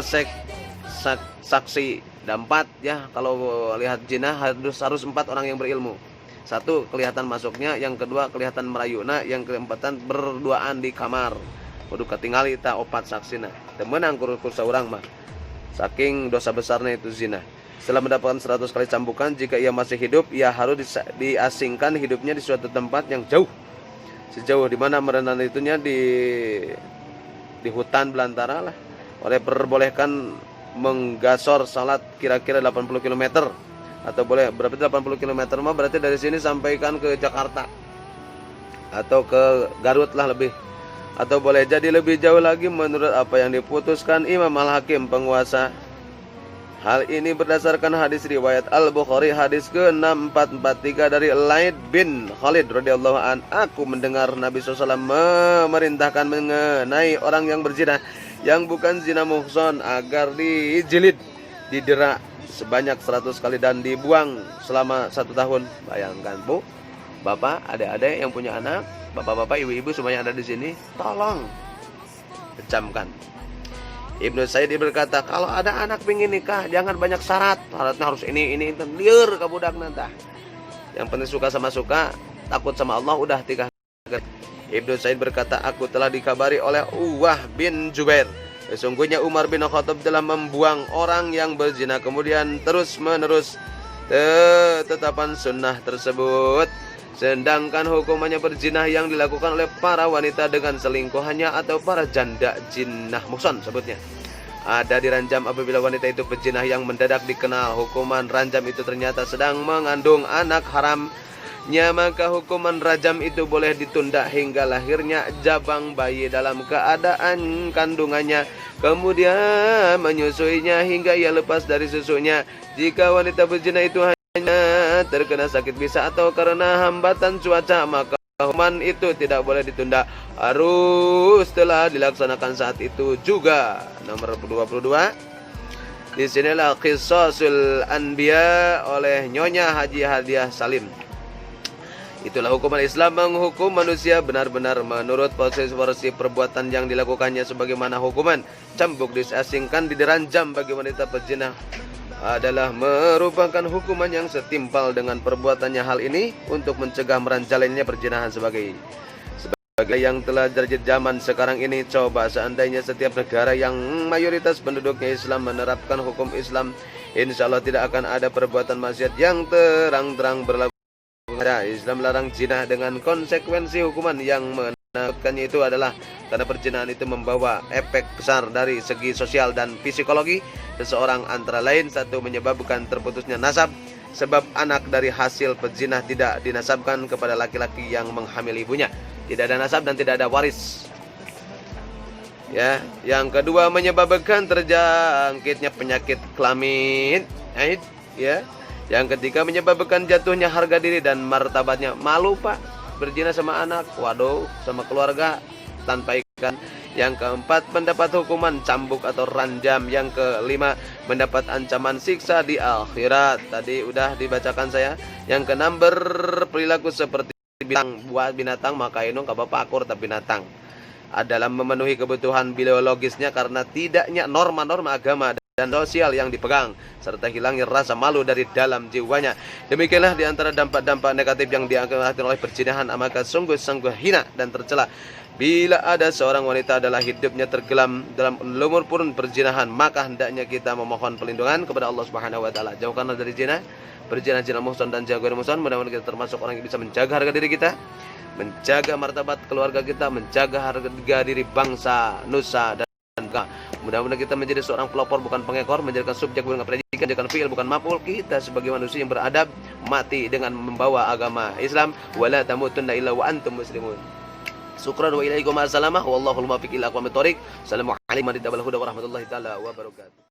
saksi. Dan 4 ya, kalau lihat zina harus 4 orang yang berilmu. 1 kelihatan masuknya, yang kedua kelihatan merayuna, yang keempatan berduaan di kamar. Kudu katingali ta 4 saksina. Teu meunang ku saurang mah. Saking dosa besarnya itu zina. Setelah mendapatkan 100 kali cambukan, jika ia masih hidup, ia harus diasingkan hidupnya di suatu tempat yang jauh. Sejauh di mana merenang itunya di hutan belantara lah. Oleh perbolehkan menggasor salat kira-kira 80 km. Atau boleh berarti 80 km mah berarti dari sini sampaikan ke Jakarta. Atau ke Garut lah lebih. Atau boleh jadi lebih jauh lagi menurut apa yang diputuskan Imam Al-Hakim penguasa. Hal ini berdasarkan hadis riwayat Al-Bukhari hadis ke-6443 dari Laid bin Khalid radhiyallahu an. Aku mendengar Nabi SAW memerintahkan mengenai orang yang berzina yang bukan zina muhson agar dijilid, didera sebanyak 100 kali dan dibuang selama 1 tahun. Bayangkan Bu, Bapak, adik-adik yang punya anak, bapak-bapak, ibu-ibu semuanya ada di sini, tolong kecamkan. Ibnu Said berkata, kalau ada anak pingin nikah, jangan banyak syarat. Syaratnya harus ini, liur ke budak nanti. Yang penting suka sama suka, takut sama Allah, udah 3. Ibnu Said berkata, aku telah dikabari oleh Uwah bin Jubair. Sesungguhnya Umar bin Khattab telah membuang orang yang berzina, kemudian terus-menerus tetapan sunnah tersebut. Sedangkan hukumannya berzina yang dilakukan oleh para wanita dengan selingkuhannya atau para janda jinnah muhson sebutnya. Ada diranjam apabila wanita itu berzina yang mendadak dikenal hukuman ranjam itu ternyata sedang mengandung anak haramnya, maka hukuman rajam itu boleh ditunda hingga lahirnya jabang bayi dalam keadaan kandungannya, kemudian menyusuinya hingga ia lepas dari susunya. Jika wanita berzina itu hanya terkena sakit bisa atau karena hambatan cuaca, maka hukuman itu tidak boleh ditunda, harus telah dilaksanakan saat itu juga. Nomor 22. Di sinilah Qisasul Anbiya oleh Nyonya Haji Hadiah Salim. Itulah hukuman Islam menghukum manusia benar-benar menurut porsi perbuatan yang dilakukannya, sebagaimana hukuman cambuk disasingkan diranjam bagi wanita pezina adalah merupakan hukuman yang setimpal dengan perbuatannya. Hal ini untuk mencegah meranjalinnya perzinahan sebagai yang telah terjadi zaman sekarang ini. Coba seandainya setiap negara yang mayoritas penduduknya Islam menerapkan hukum Islam, insya Allah tidak akan ada perbuatan maksiat yang terang-terang berlaku. Islam melarang zina dengan konsekuensi hukuman yang menakutkannya itu adalah karena perzinahan itu membawa efek besar dari segi sosial dan psikologi seseorang, antara lain 1, menyebabkan terputusnya nasab, sebab anak dari hasil perzina tidak dinasabkan kepada laki-laki yang menghamili ibunya, tidak ada nasab dan tidak ada waris. Ya, yang kedua, menyebabkan terjangkitnya penyakit kelamin, ya. Yang ketiga, menyebabkan jatuhnya harga diri dan martabatnya. Malu Pak, berzina sama anak, waduh, sama keluarga tanpa ikan. Yang keempat, mendapat hukuman cambuk atau ranjam. Yang kelima, mendapat ancaman siksa di akhirat. Tadi udah dibacakan saya. Yang keenam, berperilaku seperti buat binatang, maka inung kabapak akur tapi binatang. Dalam memenuhi kebutuhan biologisnya karena tidaknya norma-norma agama dan sosial yang dipegang, serta hilangnya rasa malu dari dalam jiwanya. Demikianlah diantara dampak-dampak negatif yang diakibatkan oleh perzinahan. Maka sungguh-sungguh hina dan tercela bila ada seorang wanita adalah hidupnya tergelam dalam lumur purun perzinahan. Maka hendaknya kita memohon perlindungan kepada Allah Subhanahu wa taala. Jauhkanlah dari zina, perzinahan, zina muhsan dan jaga muhsan. Mudah-mudahan kita termasuk orang yang bisa menjaga harga diri kita, menjaga martabat keluarga kita, menjaga harga diri bangsa, nusa dan mudah-mudahan kita menjadi seorang pelopor bukan pengekor, menjadikan subjek bukan predikat, menjadikan fi'il bukan maf'ul. Kita sebagai manusia yang beradab mati dengan membawa agama Islam. Wala tamutunna illa wa antum muslimun. Syukran wa ilaikum assalamah wallahu al-muwaffiq ila aqwamit thoriq. Assalamualaikum warahmatullahi taala wabarakatuh.